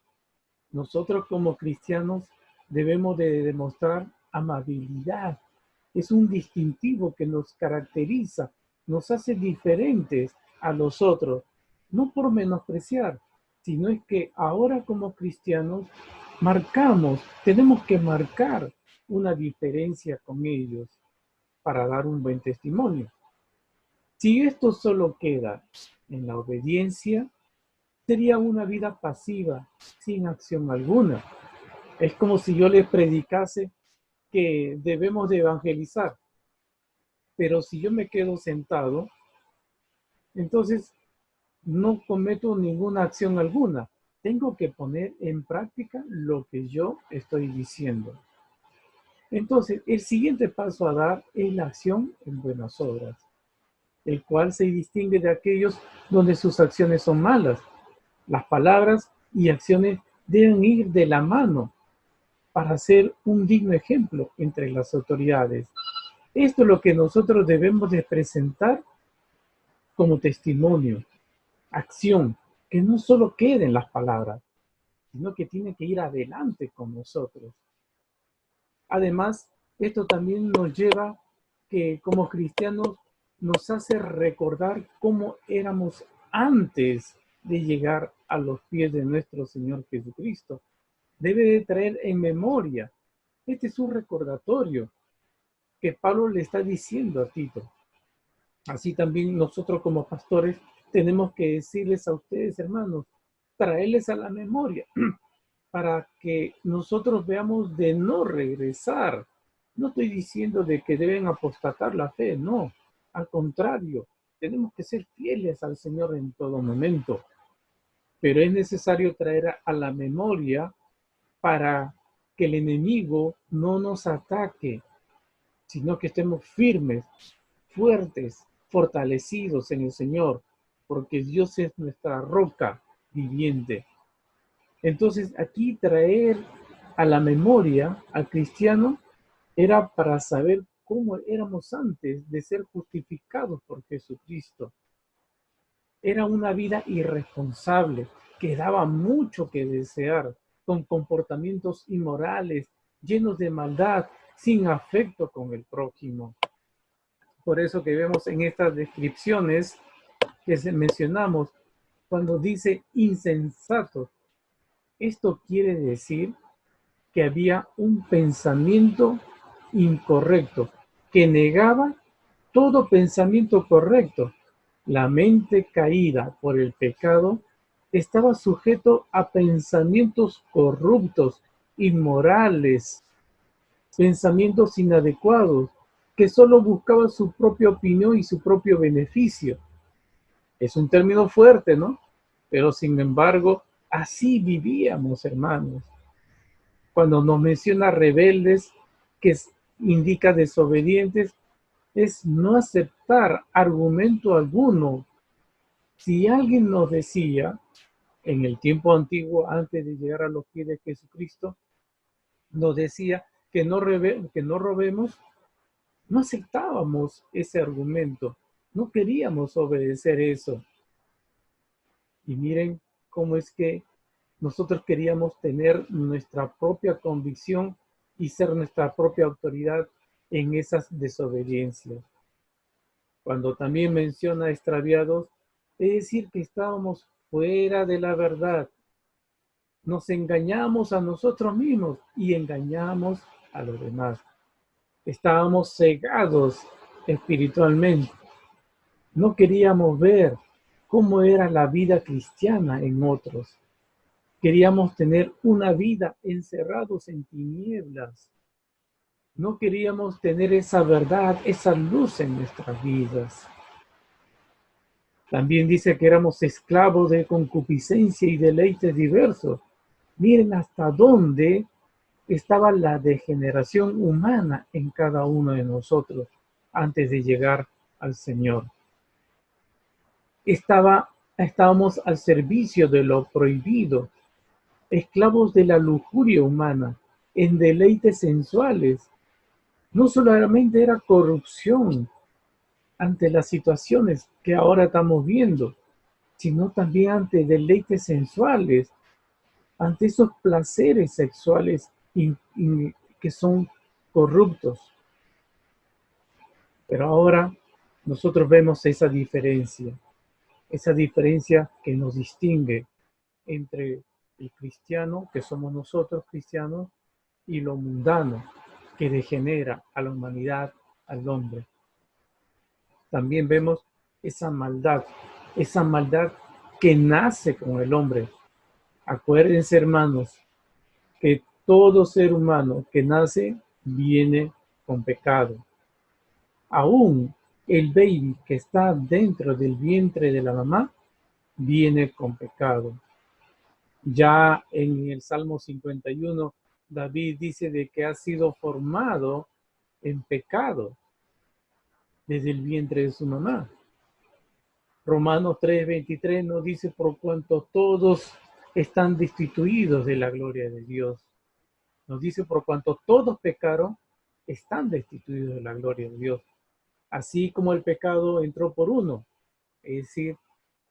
Nosotros como cristianos debemos de demostrar amabilidad. Es un distintivo que nos caracteriza, nos hace diferentes a los otros, no por menospreciar, sino es que ahora como cristianos tenemos que marcar una diferencia con ellos para dar un buen testimonio. Si esto solo queda en la obediencia, sería una vida pasiva, sin acción alguna. Es como si yo les predicase que debemos de evangelizar, pero si yo me quedo sentado, entonces no cometo ninguna acción alguna. Tengo que poner en práctica lo que yo estoy diciendo. Entonces, el siguiente paso a dar es la acción en buenas obras, el cual se distingue de aquellos donde sus acciones son malas. Las palabras y acciones deben ir de la mano para ser un digno ejemplo entre las autoridades. Esto es lo que nosotros debemos de presentar como testimonio, acción, que no solo queden las palabras, sino que tiene que ir adelante con nosotros. Además, esto también nos lleva que como cristianos nos hace recordar cómo éramos antes de llegar a los pies de nuestro Señor Jesucristo. Debe de traer en memoria. Este es un recordatorio que Pablo le está diciendo a Tito. Así también nosotros como pastores tenemos que decirles a ustedes, hermanos, traerles a la memoria para que nosotros veamos de no regresar. No estoy diciendo de que deben apostatar la fe, no. Al contrario, tenemos que ser fieles al Señor en todo momento. Pero es necesario traer a la memoria para que el enemigo no nos ataque, sino que estemos firmes, fuertes, fortalecidos en el Señor, porque Dios es nuestra roca viviente. Entonces, aquí traer a la memoria al cristiano era para saber cómo éramos antes de ser justificados por Jesucristo. Era una vida irresponsable, que daba mucho que desear, con comportamientos inmorales, llenos de maldad, sin afecto con el prójimo. Por eso que vemos en estas descripciones que mencionamos, cuando dice insensatos, esto quiere decir que había un pensamiento incorrecto, que negaba todo pensamiento correcto. La mente caída por el pecado estaba sujeto a pensamientos corruptos, inmorales, pensamientos inadecuados, que solo buscaban su propia opinión y su propio beneficio. Es un término fuerte, ¿no? Pero sin embargo, así vivíamos, hermanos. Cuando nos menciona rebeldes, que indica desobedientes, es no aceptar argumento alguno. Si alguien nos decía, en el tiempo antiguo, antes de llegar a los pies de Jesucristo, nos decía que no robemos, no aceptábamos ese argumento, no queríamos obedecer eso. Y miren cómo es que nosotros queríamos tener nuestra propia convicción y ser nuestra propia autoridad en esas desobediencias. Cuando también menciona extraviados, es decir que estábamos fuera de la verdad. Nos engañamos a nosotros mismos y engañamos a los demás. Estábamos cegados espiritualmente. No queríamos ver cómo era la vida cristiana en otros. Queríamos tener una vida encerrados en tinieblas. No queríamos tener esa verdad, esa luz en nuestras vidas. También dice que éramos esclavos de concupiscencia y deleites diversos. Miren hasta dónde estaba la degeneración humana en cada uno de nosotros antes de llegar al Señor. Estábamos al servicio de lo prohibido, esclavos de la lujuria humana, en deleites sensuales. No solamente era corrupción ante las situaciones que ahora estamos viendo, sino también ante deleites sensuales, ante esos placeres sexuales que son corruptos. Pero ahora nosotros vemos esa diferencia que nos distingue entre el cristiano, que somos nosotros cristianos, y lo mundano, que degenera a la humanidad, al hombre. También vemos esa maldad que nace con el hombre. Acuérdense, hermanos, que todo ser humano que nace viene con pecado. Aún el baby que está dentro del vientre de la mamá viene con pecado. Ya en el Salmo 51, David dice de que ha sido formado en pecado desde el vientre de su mamá. Romanos 3:23 nos dice: por cuanto todos están destituidos de la gloria de Dios. Nos dice: por cuanto todos pecaron, están destituidos de la gloria de Dios. Así como el pecado entró por uno, es decir,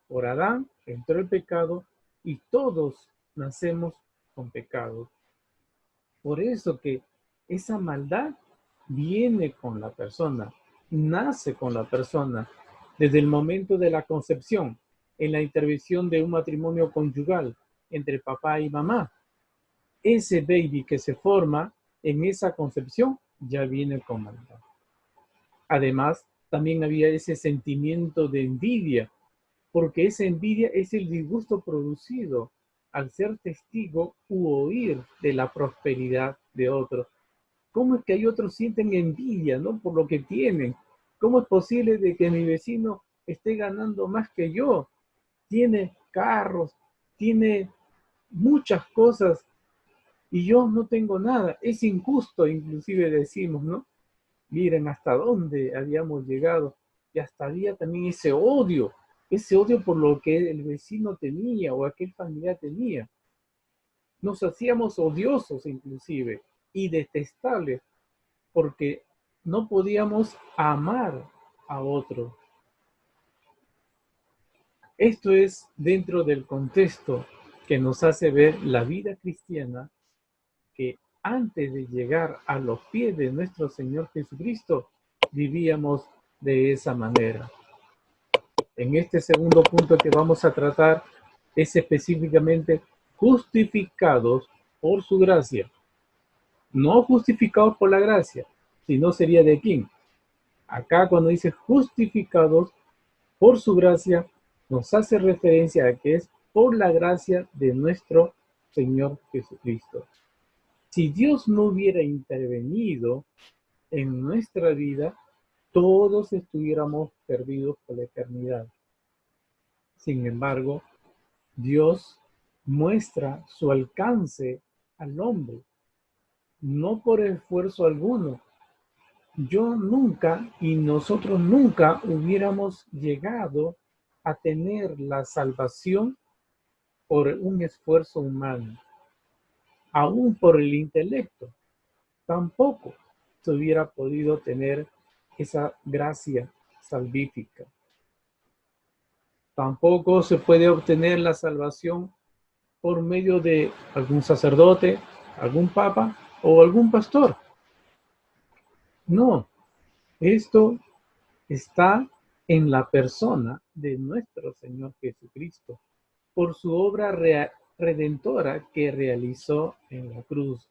por Adán entró el pecado y todos nacemos con pecado. Por eso que esa maldad viene con la persona, nace con la persona desde el momento de la concepción, en la intervención de un matrimonio conyugal entre papá y mamá. Ese baby que se forma en esa concepción ya viene con maldad. Además, también había ese sentimiento de envidia, porque esa envidia es el disgusto producido al ser testigo u oír de la prosperidad de otros. ¿Cómo es que hay otros sienten envidia, ¿no?, por lo que tienen? ¿Cómo es posible de que mi vecino esté ganando más que yo? Tiene carros, tiene muchas cosas y yo no tengo nada. Es injusto, inclusive decimos, ¿no? Miren hasta dónde habíamos llegado. Y hasta había también ese odio por lo que el vecino tenía o aquel familiar tenía. Nos hacíamos odiosos inclusive y detestables porque no podíamos amar a otro. Esto es dentro del contexto que nos hace ver la vida cristiana, que antes de llegar a los pies de nuestro Señor Jesucristo, vivíamos de esa manera. En este segundo punto que vamos a tratar es específicamente justificados por su gracia. No justificados por la gracia, sino sería de quién. Acá cuando dice justificados por su gracia, nos hace referencia a que es por la gracia de nuestro Señor Jesucristo. Si Dios no hubiera intervenido en nuestra vida, todos estuviéramos perdidos por la eternidad. Sin embargo, Dios muestra su alcance al hombre, no por esfuerzo alguno. Yo nunca y nosotros nunca hubiéramos llegado a tener la salvación por un esfuerzo humano, aún por el intelecto. Tampoco se hubiera podido tener esa gracia salvífica. Tampoco se puede obtener la salvación por medio de algún sacerdote, algún papa o algún pastor. No, esto está en la persona de nuestro Señor Jesucristo, por su obra redentora que realizó en la cruz.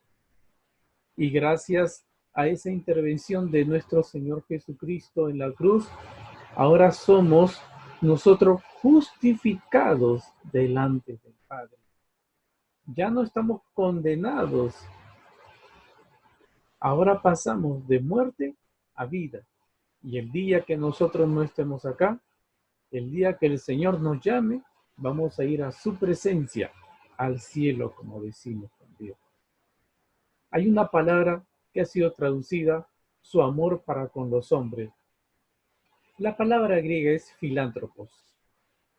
Y gracias a esa intervención de nuestro Señor Jesucristo en la cruz, ahora somos nosotros justificados delante del Padre. Ya no estamos condenados. Ahora pasamos de muerte a vida. Y el día que nosotros no estemos acá, el día que el Señor nos llame, vamos a ir a su presencia, al cielo, como decimos también. Hay una palabra que ha sido traducida, su amor para con los hombres. La palabra griega es filántropos,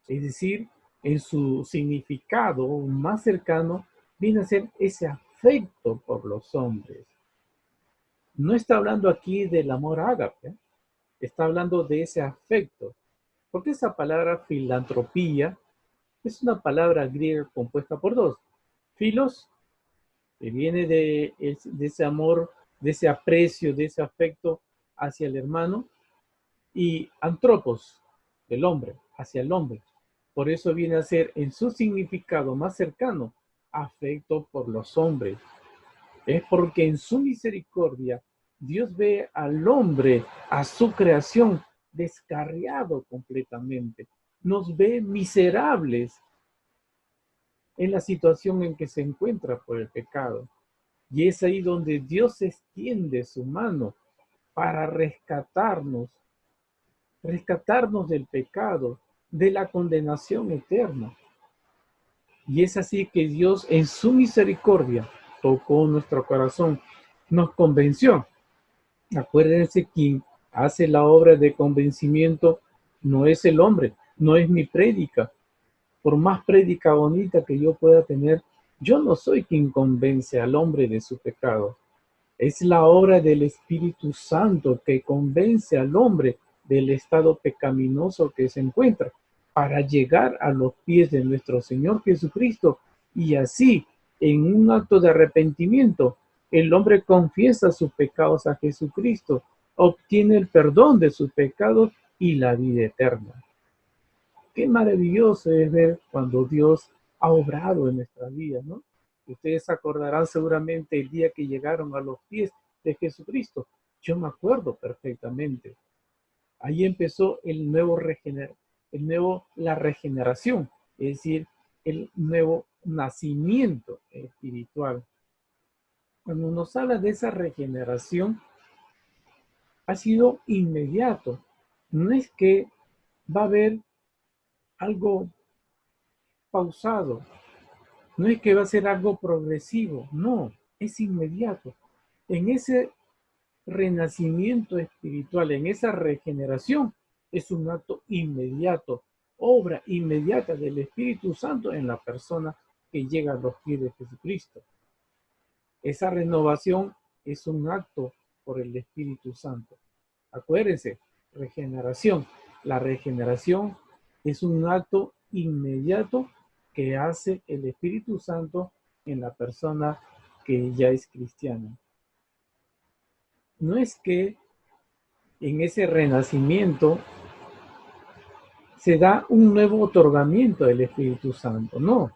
es decir, en su significado más cercano viene a ser ese afecto por los hombres. No está hablando aquí del amor ágape, está hablando de ese afecto, porque esa palabra filantropía es una palabra griega compuesta por dos. Filos, que viene de ese amor, de ese aprecio, de ese afecto hacia el hermano, y antropos, del hombre, hacia el hombre. Por eso viene a ser, en su significado más cercano, afecto por los hombres. Es porque en su misericordia Dios ve al hombre, a su creación, descarriado completamente. Nos ve miserables en la situación en que se encuentra por el pecado. Y es ahí donde Dios extiende su mano para rescatarnos del pecado, de la condenación eterna. Y es así que Dios en su misericordia tocó nuestro corazón, nos convenció. Acuérdense, quien hace la obra de convencimiento no es el hombre, no es mi prédica. Por más prédica bonita que yo pueda tener, yo no soy quien convence al hombre de su pecado. Es la obra del Espíritu Santo que convence al hombre del estado pecaminoso que se encuentra para llegar a los pies de nuestro Señor Jesucristo, y así, en un acto de arrepentimiento, el hombre confiesa sus pecados a Jesucristo, obtiene el perdón de sus pecados y la vida eterna. Qué maravilloso es ver cuando Dios ha obrado en nuestra vida, ¿no? Ustedes acordarán seguramente el día que llegaron a los pies de Jesucristo. Yo me acuerdo perfectamente. Ahí empezó la regeneración, es decir, el nuevo nacimiento espiritual. Cuando nos habla de esa regeneración, ha sido inmediato. No es que va a haber algo pausado, no es que va a ser algo progresivo, no, es inmediato. En ese renacimiento espiritual, en esa regeneración, es un acto inmediato, obra inmediata del Espíritu Santo en la persona que llega a los pies de Jesucristo. Esa renovación es un acto por el Espíritu Santo. Acuérdense, regeneración. La regeneración es un acto inmediato que hace el Espíritu Santo en la persona que ya es cristiana. No es que en ese renacimiento se da un nuevo otorgamiento del Espíritu Santo, no,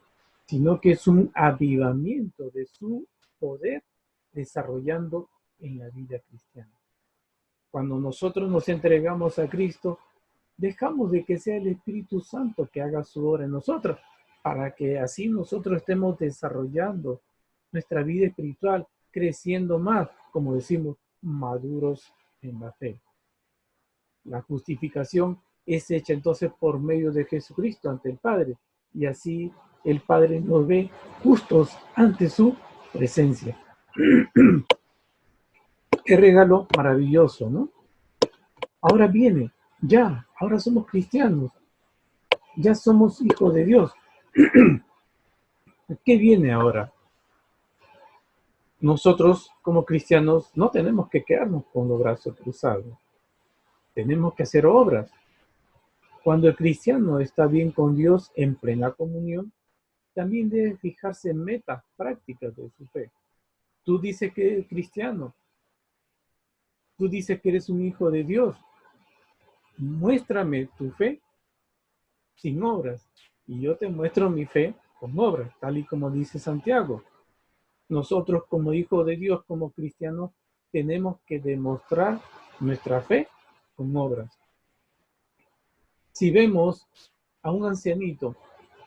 sino que es un avivamiento de su poder desarrollando en la vida cristiana. Cuando nosotros nos entregamos a Cristo, dejamos de que sea el Espíritu Santo que haga su obra en nosotros, para que así nosotros estemos desarrollando nuestra vida espiritual, creciendo más, como decimos, maduros en la fe. La justificación es hecha entonces por medio de Jesucristo ante el Padre, y así el Padre nos ve justos ante su presencia. Qué regalo maravilloso, ¿no? Ahora viene, ahora somos cristianos, ya somos hijos de Dios. ¿Qué viene ahora? Nosotros como cristianos no tenemos que quedarnos con los brazos cruzados. Tenemos que hacer obras. Cuando el cristiano está bien con Dios en plena comunión, también debe fijarse en metas prácticas de su fe. Tú dices que eres cristiano. Tú dices que eres un hijo de Dios. Muéstrame tu fe sin obras, y yo te muestro mi fe con obras, tal y como dice Santiago. Nosotros como hijos de Dios, como cristianos, tenemos que demostrar nuestra fe con obras. Si vemos a un ancianito,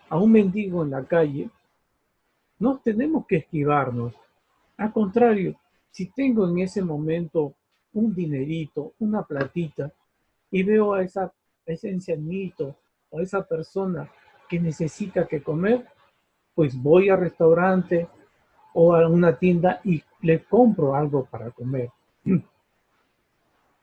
a un mendigo en la calle, no tenemos que esquivarnos. Al contrario, si tengo en ese momento un dinerito, una platita, y veo a ese ancianito o a esa persona que necesita que comer, pues voy al restaurante o a una tienda y le compro algo para comer.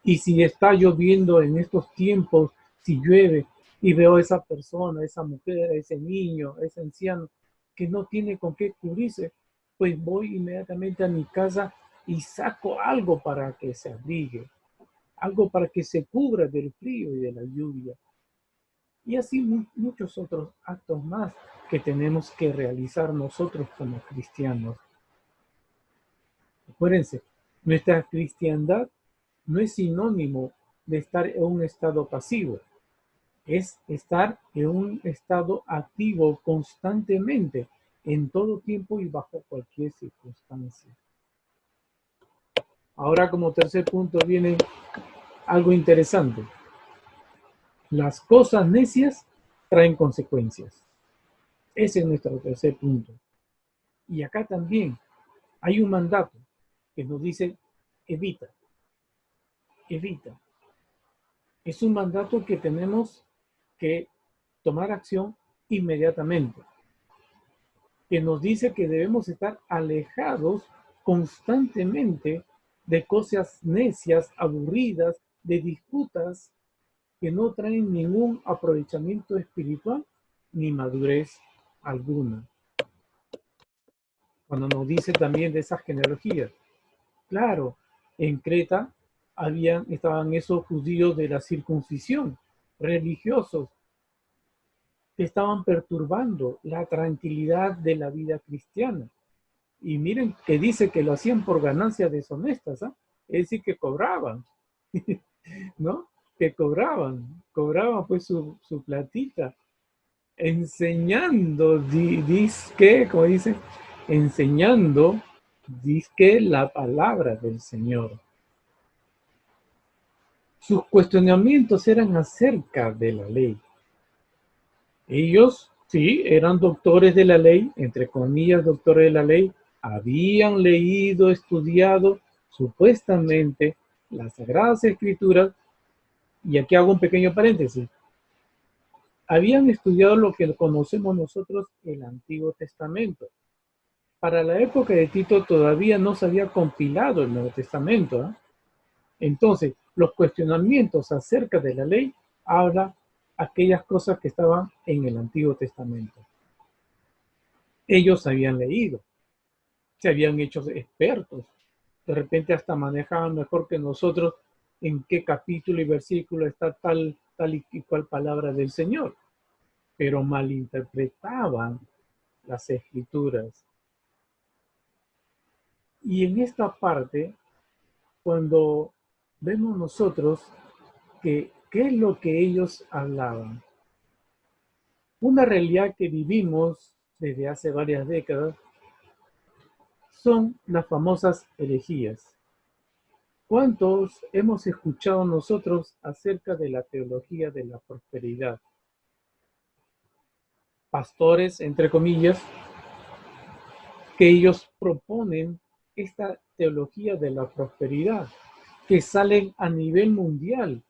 Y si está lloviendo en estos tiempos, si llueve y veo a esa persona, a esa mujer, a ese niño, a ese anciano que no tiene con qué cubrirse, pues voy inmediatamente a mi casa y saco algo para que se abrigue, algo para que se cubra del frío y de la lluvia. Y así muchos otros actos más que tenemos que realizar nosotros como cristianos. Acuérdense, nuestra cristiandad no es sinónimo de estar en un estado pasivo, es estar en un estado activo constantemente, en todo tiempo y bajo cualquier circunstancia. Ahora como tercer punto viene algo interesante. Las cosas necias traen consecuencias. Ese es nuestro tercer punto. Y acá también hay un mandato que nos dice evita. Evita. Es un mandato que tenemos que tomar acción inmediatamente, que nos dice que debemos estar alejados constantemente de cosas necias, aburridas, de disputas que no traen ningún aprovechamiento espiritual ni madurez alguna. Cuando nos dice también de esas genealogías, claro, en Creta estaban esos judíos de la circuncisión, religiosos, que estaban perturbando la tranquilidad de la vida cristiana. Y miren que dice que lo hacían por ganancias deshonestas, ¿eh? Es decir, que cobraban, ¿no? Que cobraban pues su platita, enseñando, dizque, como dice, enseñando, dizque la palabra del Señor. Sus cuestionamientos eran acerca de la ley. Ellos, sí, eran doctores de la ley, entre comillas, doctores de la ley, habían leído, estudiado supuestamente las Sagradas Escrituras, y aquí hago un pequeño paréntesis, habían estudiado lo que conocemos nosotros el Antiguo Testamento. Para la época de Tito todavía no se había compilado el Nuevo Testamento, ¿eh? Entonces, los cuestionamientos acerca de la ley hablan aquellas cosas que estaban en el Antiguo Testamento. Ellos habían leído, se habían hecho expertos, de repente hasta manejaban mejor que nosotros en qué capítulo y versículo está tal y cual palabra del Señor, pero malinterpretaban las Escrituras. Y en esta parte, cuando vemos nosotros que qué es lo que ellos hablaban, una realidad que vivimos desde hace varias décadas son las famosas herejías. ¿Cuántos hemos escuchado nosotros acerca de la teología de la prosperidad? Pastores, entre comillas, que ellos proponen esta teología de la prosperidad, que salen a nivel mundial.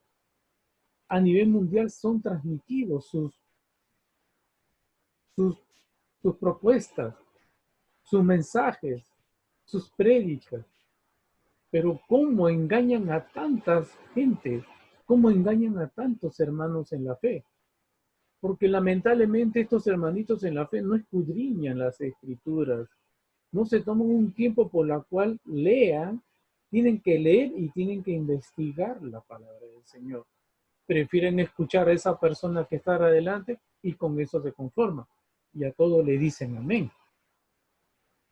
A nivel mundial son transmitidos sus propuestas, sus mensajes, sus prédicas. Pero ¿cómo engañan a tantas gente? ¿Cómo engañan a tantos hermanos en la fe? Porque lamentablemente estos hermanitos en la fe no escudriñan las Escrituras, no se toman un tiempo por la cual lean, tienen que leer y tienen que investigar la palabra del Señor. Prefieren escuchar a esa persona que está adelante y con eso se conforman. Y a todo le dicen amén.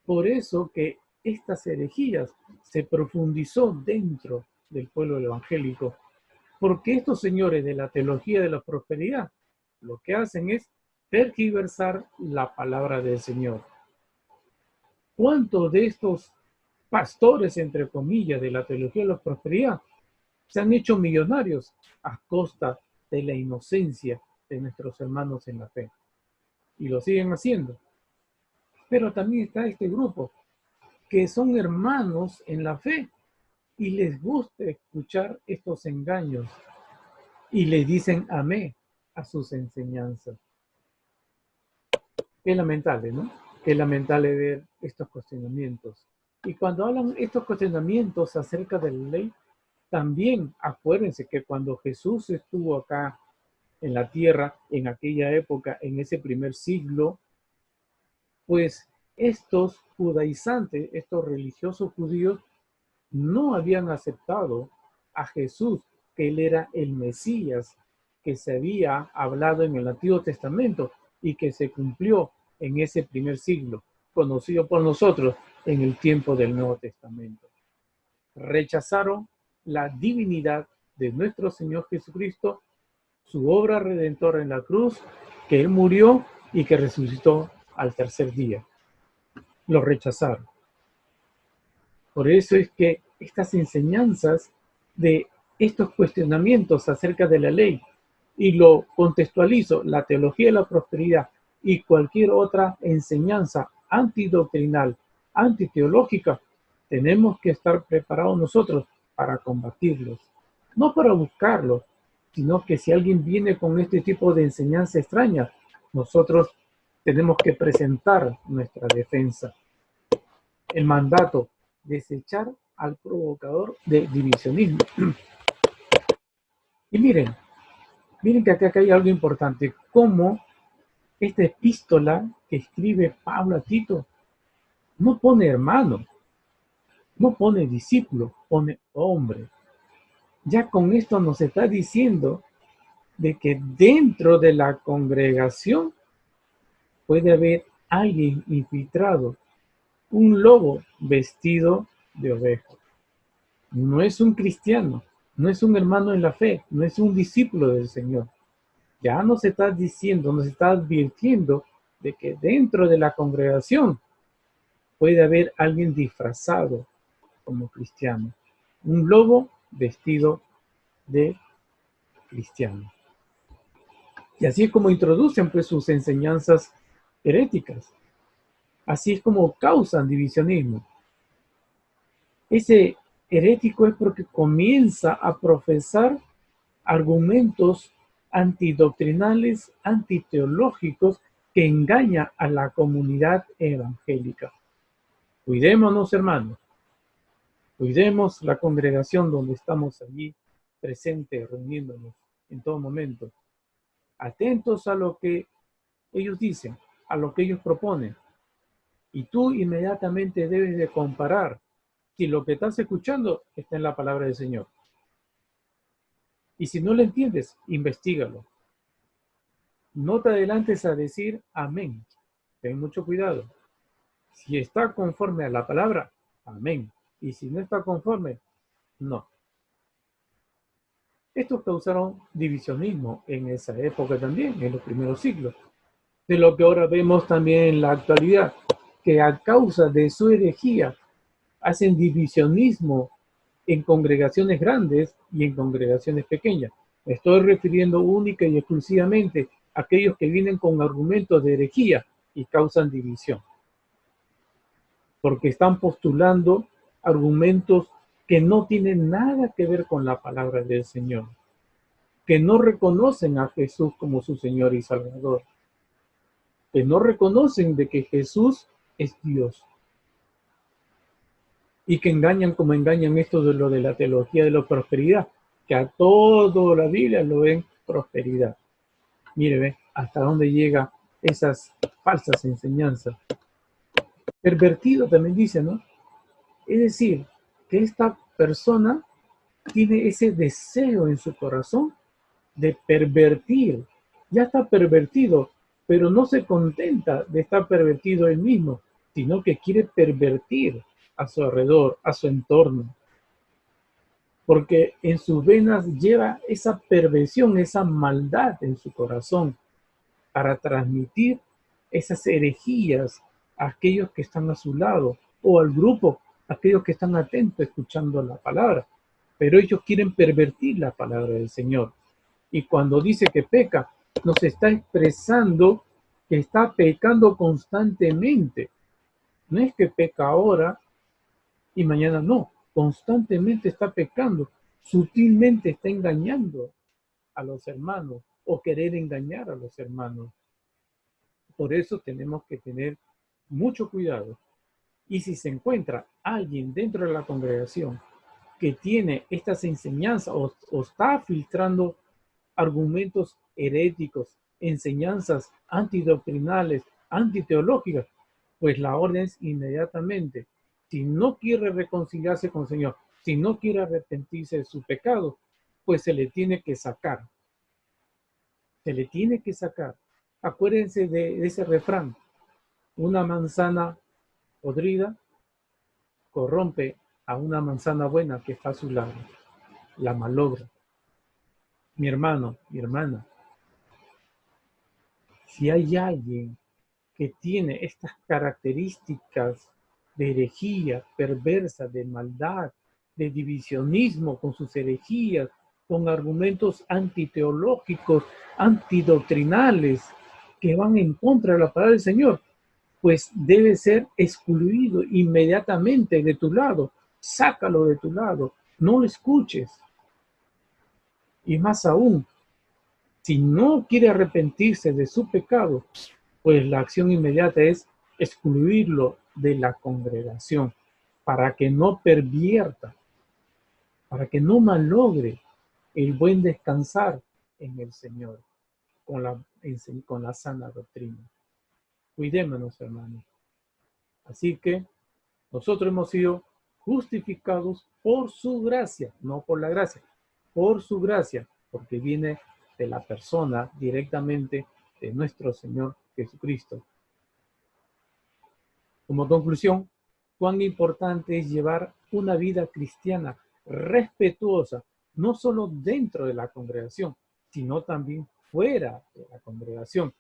Por eso que estas herejías se profundizó dentro del pueblo evangélico. Porque estos señores de la teología de la prosperidad lo que hacen es tergiversar la palabra del Señor. ¿Cuántos de estos pastores, entre comillas, de la teología de la prosperidad se han hecho millonarios a costa de la inocencia de nuestros hermanos en la fe? Y lo siguen haciendo. Pero también está este grupo que son hermanos en la fe y les gusta escuchar estos engaños y le dicen amén a sus enseñanzas. Qué lamentable, ¿no? Qué lamentable ver estos cuestionamientos. Y cuando hablan estos cuestionamientos acerca de la ley, también acuérdense que cuando Jesús estuvo acá en la tierra, en aquella época, en ese primer siglo, pues estos judaizantes, estos religiosos judíos, no habían aceptado a Jesús, que él era el Mesías, que se había hablado en el Antiguo Testamento y que se cumplió en ese primer siglo, conocido por nosotros en el tiempo del Nuevo Testamento. Rechazaron la divinidad de nuestro Señor Jesucristo, su obra redentora en la cruz, que Él murió y que resucitó al tercer día. Lo rechazaron. Por eso es que estas enseñanzas de estos cuestionamientos acerca de la ley, y lo contextualizo, la teología de la prosperidad y cualquier otra enseñanza antidoctrinal, antiteológica, tenemos que estar preparados nosotros para combatirlos. No para buscarlos, sino que si alguien viene con este tipo de enseñanza extraña, nosotros tenemos que presentar nuestra defensa. El mandato, desechar al provocador de divisionismo. Y miren, Miren que acá hay algo importante, cómo esta epístola que escribe Pablo a Tito no pone hermano, no pone discípulo, pone hombre. Ya con esto nos está diciendo de que dentro de la congregación puede haber alguien infiltrado, un lobo vestido de oveja. No es un cristiano, no es un hermano en la fe, no es un discípulo del Señor. Ya nos está diciendo, nos está advirtiendo de que dentro de la congregación puede haber alguien disfrazado como cristiano. Un lobo vestido de cristiano. Y así es como introducen pues sus enseñanzas heréticas. Así es como causan divisionismo. Ese herético es porque comienza a profesar argumentos antidoctrinales, antiteológicos que engañan a la comunidad evangélica. Cuidémonos, hermanos. Cuidemos la congregación donde estamos allí presentes, reuniéndonos en todo momento. Atentos a lo que ellos dicen, a lo que ellos proponen. Y tú inmediatamente debes de comparar si lo que estás escuchando está en la palabra del Señor. Y si no lo entiendes, investígalo. No te adelantes a decir amén. Ten mucho cuidado. Si está conforme a la palabra, amén. Y si no está conforme, no. Estos causaron divisionismo en esa época también, en los primeros siglos. De lo que ahora vemos también en la actualidad, que a causa de su herejía hacen divisionismo en congregaciones grandes y en congregaciones pequeñas. Me estoy refiriendo única y exclusivamente a aquellos que vienen con argumentos de herejía y causan división. Porque están postulando argumentos que no tienen nada que ver con la palabra del Señor, que no reconocen a Jesús como su Señor y Salvador, que no reconocen de que Jesús es Dios, y que engañan como engañan esto de lo de la teología de la prosperidad, que a todo la Biblia lo ven prosperidad. Mire, ve hasta dónde llega esas falsas enseñanzas. Pervertido también dice, ¿no? Es decir, que esta persona tiene ese deseo en su corazón de pervertir. Ya está pervertido, pero no se contenta de estar pervertido él mismo, sino que quiere pervertir a su alrededor, a su entorno. Porque en sus venas lleva esa perversión, esa maldad en su corazón para transmitir esas herejías a aquellos que están a su lado o al grupo, a aquellos que están atentos escuchando la palabra. Pero ellos quieren pervertir la palabra del Señor. Y cuando dice que peca, nos está expresando que está pecando constantemente. No es que peca ahora y mañana no. Constantemente está pecando. Sutilmente está engañando a los hermanos o querer engañar a los hermanos. Por eso tenemos que tener mucho cuidado. Y si se encuentra alguien dentro de la congregación que tiene estas enseñanzas o está filtrando argumentos heréticos, enseñanzas antidoctrinales, antiteológicas, pues la orden es inmediatamente. Si no quiere reconciliarse con el Señor, si no quiere arrepentirse de su pecado, pues se le tiene que sacar. Se le tiene que sacar. Acuérdense de ese refrán. Una manzana podrida corrompe a una manzana buena que está a su lado. La malogra. Mi hermano, mi hermana, si hay alguien que tiene estas características de herejía perversa, de maldad, de divisionismo con sus herejías, con argumentos antiteológicos, antidoctrinales, que van en contra de la palabra del Señor, pues debe ser excluido inmediatamente de tu lado. Sácalo de tu lado, no lo escuches. Y más aún, si no quiere arrepentirse de su pecado, pues la acción inmediata es excluirlo de la congregación para que no pervierta, para que no malogre el buen descansar en el Señor, con la sana doctrina. Cuidémonos, hermanos. Así que nosotros hemos sido justificados por su gracia, no por la gracia, por su gracia, porque viene de la persona directamente de nuestro Señor Jesucristo. Como conclusión, cuán importante es llevar una vida cristiana respetuosa, no solo dentro de la congregación, sino también fuera de la congregación,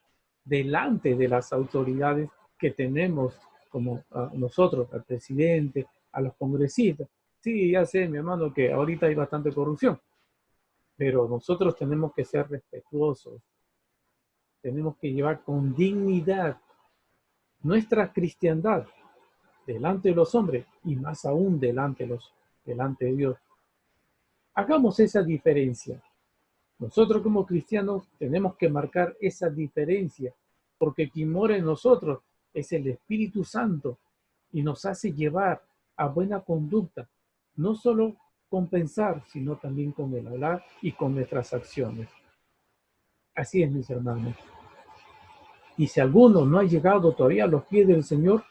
delante de las autoridades que tenemos, como nosotros, al presidente, a los congresistas. Sí, ya sé, mi hermano, que ahorita hay bastante corrupción, pero nosotros tenemos que ser respetuosos, tenemos que llevar con dignidad nuestra cristiandad delante de los hombres y más aún delante de Dios. Hagamos esa diferencia. Nosotros como cristianos tenemos que marcar esa diferencia, porque quien mora en nosotros es el Espíritu Santo y nos hace llevar a buena conducta, no solo con pensar, sino también con el hablar y con nuestras acciones. Así es, mis hermanos. Y si alguno no ha llegado todavía a los pies del Señor,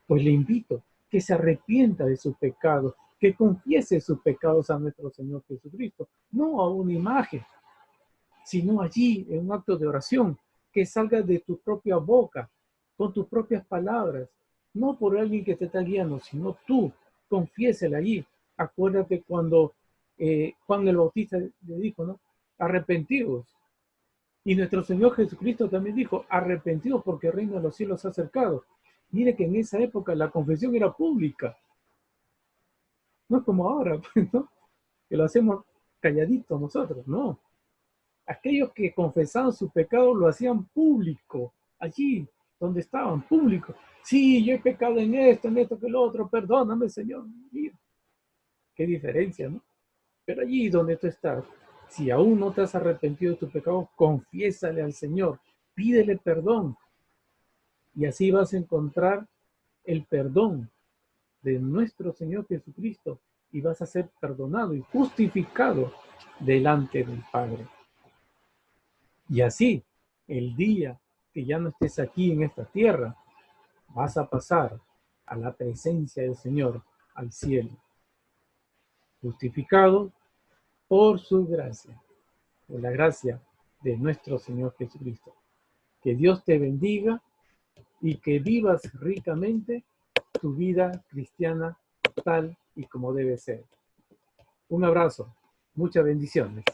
pues le invito que se arrepienta de sus pecados, que confiese sus pecados a nuestro Señor Jesucristo, no a una imagen, sino allí en un acto de oración, que salga de tu propia boca, con tus propias palabras, no por alguien que te está guiando, sino tú, confiésela allí. Acuérdate cuando Juan el Bautista le dijo, ¿no? Arrepentidos. Y nuestro Señor Jesucristo también dijo, arrepentidos porque el reino de los cielos se ha acercado. Mire que en esa época la confesión era pública. No es como ahora, ¿no? Que lo hacemos calladitos nosotros, no. Aquellos que confesaban sus pecados lo hacían público, allí donde estaban, público. Sí, yo he pecado en esto, que lo otro, perdóname, Señor. Mira, qué diferencia, ¿no? Pero allí donde tú estás, si aún no te has arrepentido de tu pecado, confiésale al Señor, pídele perdón. Y así vas a encontrar el perdón de nuestro Señor Jesucristo y vas a ser perdonado y justificado delante del Padre. Y así, el día que ya no estés aquí en esta tierra, vas a pasar a la presencia del Señor, al cielo, justificado por su gracia, por la gracia de nuestro Señor Jesucristo. Que Dios te bendiga y que vivas ricamente tu vida cristiana tal y como debe ser. Un abrazo, muchas bendiciones.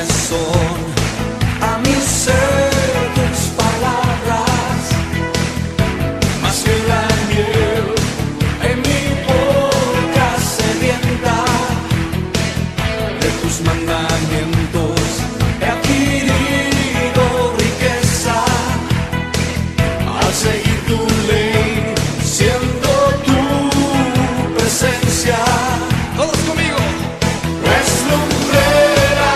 Son a mi ser tus palabras, más que la miel en mi boca sedienta, de tus mandamientos he adquirido riqueza, al seguir tu ley, siendo tu presencia. Todos conmigo. Pues lumbrera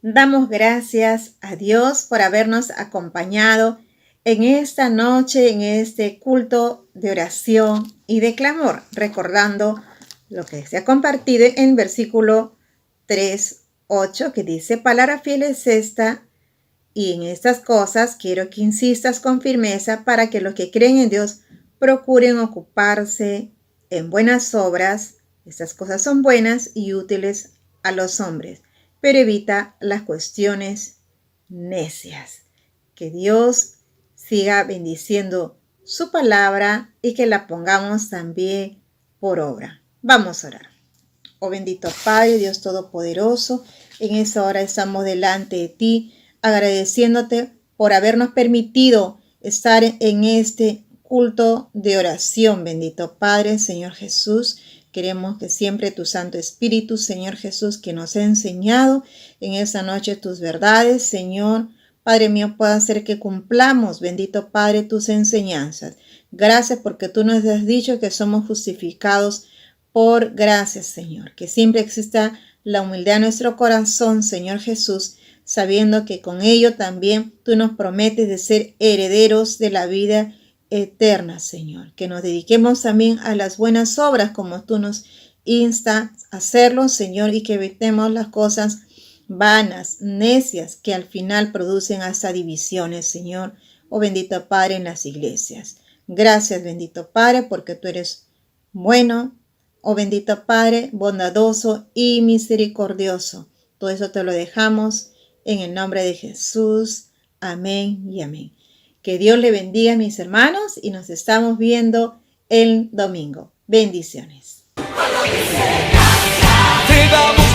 Damos gracias a Dios por habernos acompañado en esta noche, en este culto de oración y de clamor, recordando lo que se ha compartido en versículo 3:8, que dice: palabra fiel es esta, y en estas cosas quiero que insistas con firmeza para que los que creen en Dios procuren ocuparse en buenas obras. Estas cosas son buenas y útiles a los hombres, pero evita las cuestiones necias. Que Dios siga bendiciendo su palabra y que la pongamos también por obra. Vamos a orar. Oh bendito Padre, Dios Todopoderoso, en esta hora estamos delante de ti, agradeciéndote por habernos permitido estar en este culto de oración. Bendito Padre, Señor Jesús, queremos que siempre tu Santo Espíritu, Señor Jesús, que nos ha enseñado en esta noche tus verdades, Señor, Padre mío, pueda hacer que cumplamos, bendito Padre, tus enseñanzas. Gracias porque tú nos has dicho que somos justificados por gracia, Señor. Que siempre exista la humildad en nuestro corazón, Señor Jesús, sabiendo que con ello también tú nos prometes de ser herederos de la vida eterna, Señor. Que nos dediquemos también a las buenas obras como tú nos instas a hacerlo, Señor, y que evitemos las cosas vanas, necias, que al final producen hasta divisiones, Señor. Oh bendito Padre, en las iglesias. Gracias, bendito Padre, porque tú eres bueno. Oh bendito Padre, bondadoso y misericordioso. Todo eso te lo dejamos en el nombre de Jesús. Amén y amén. Que Dios le bendiga, mis hermanos, y nos estamos viendo el domingo. Bendiciones. Te damos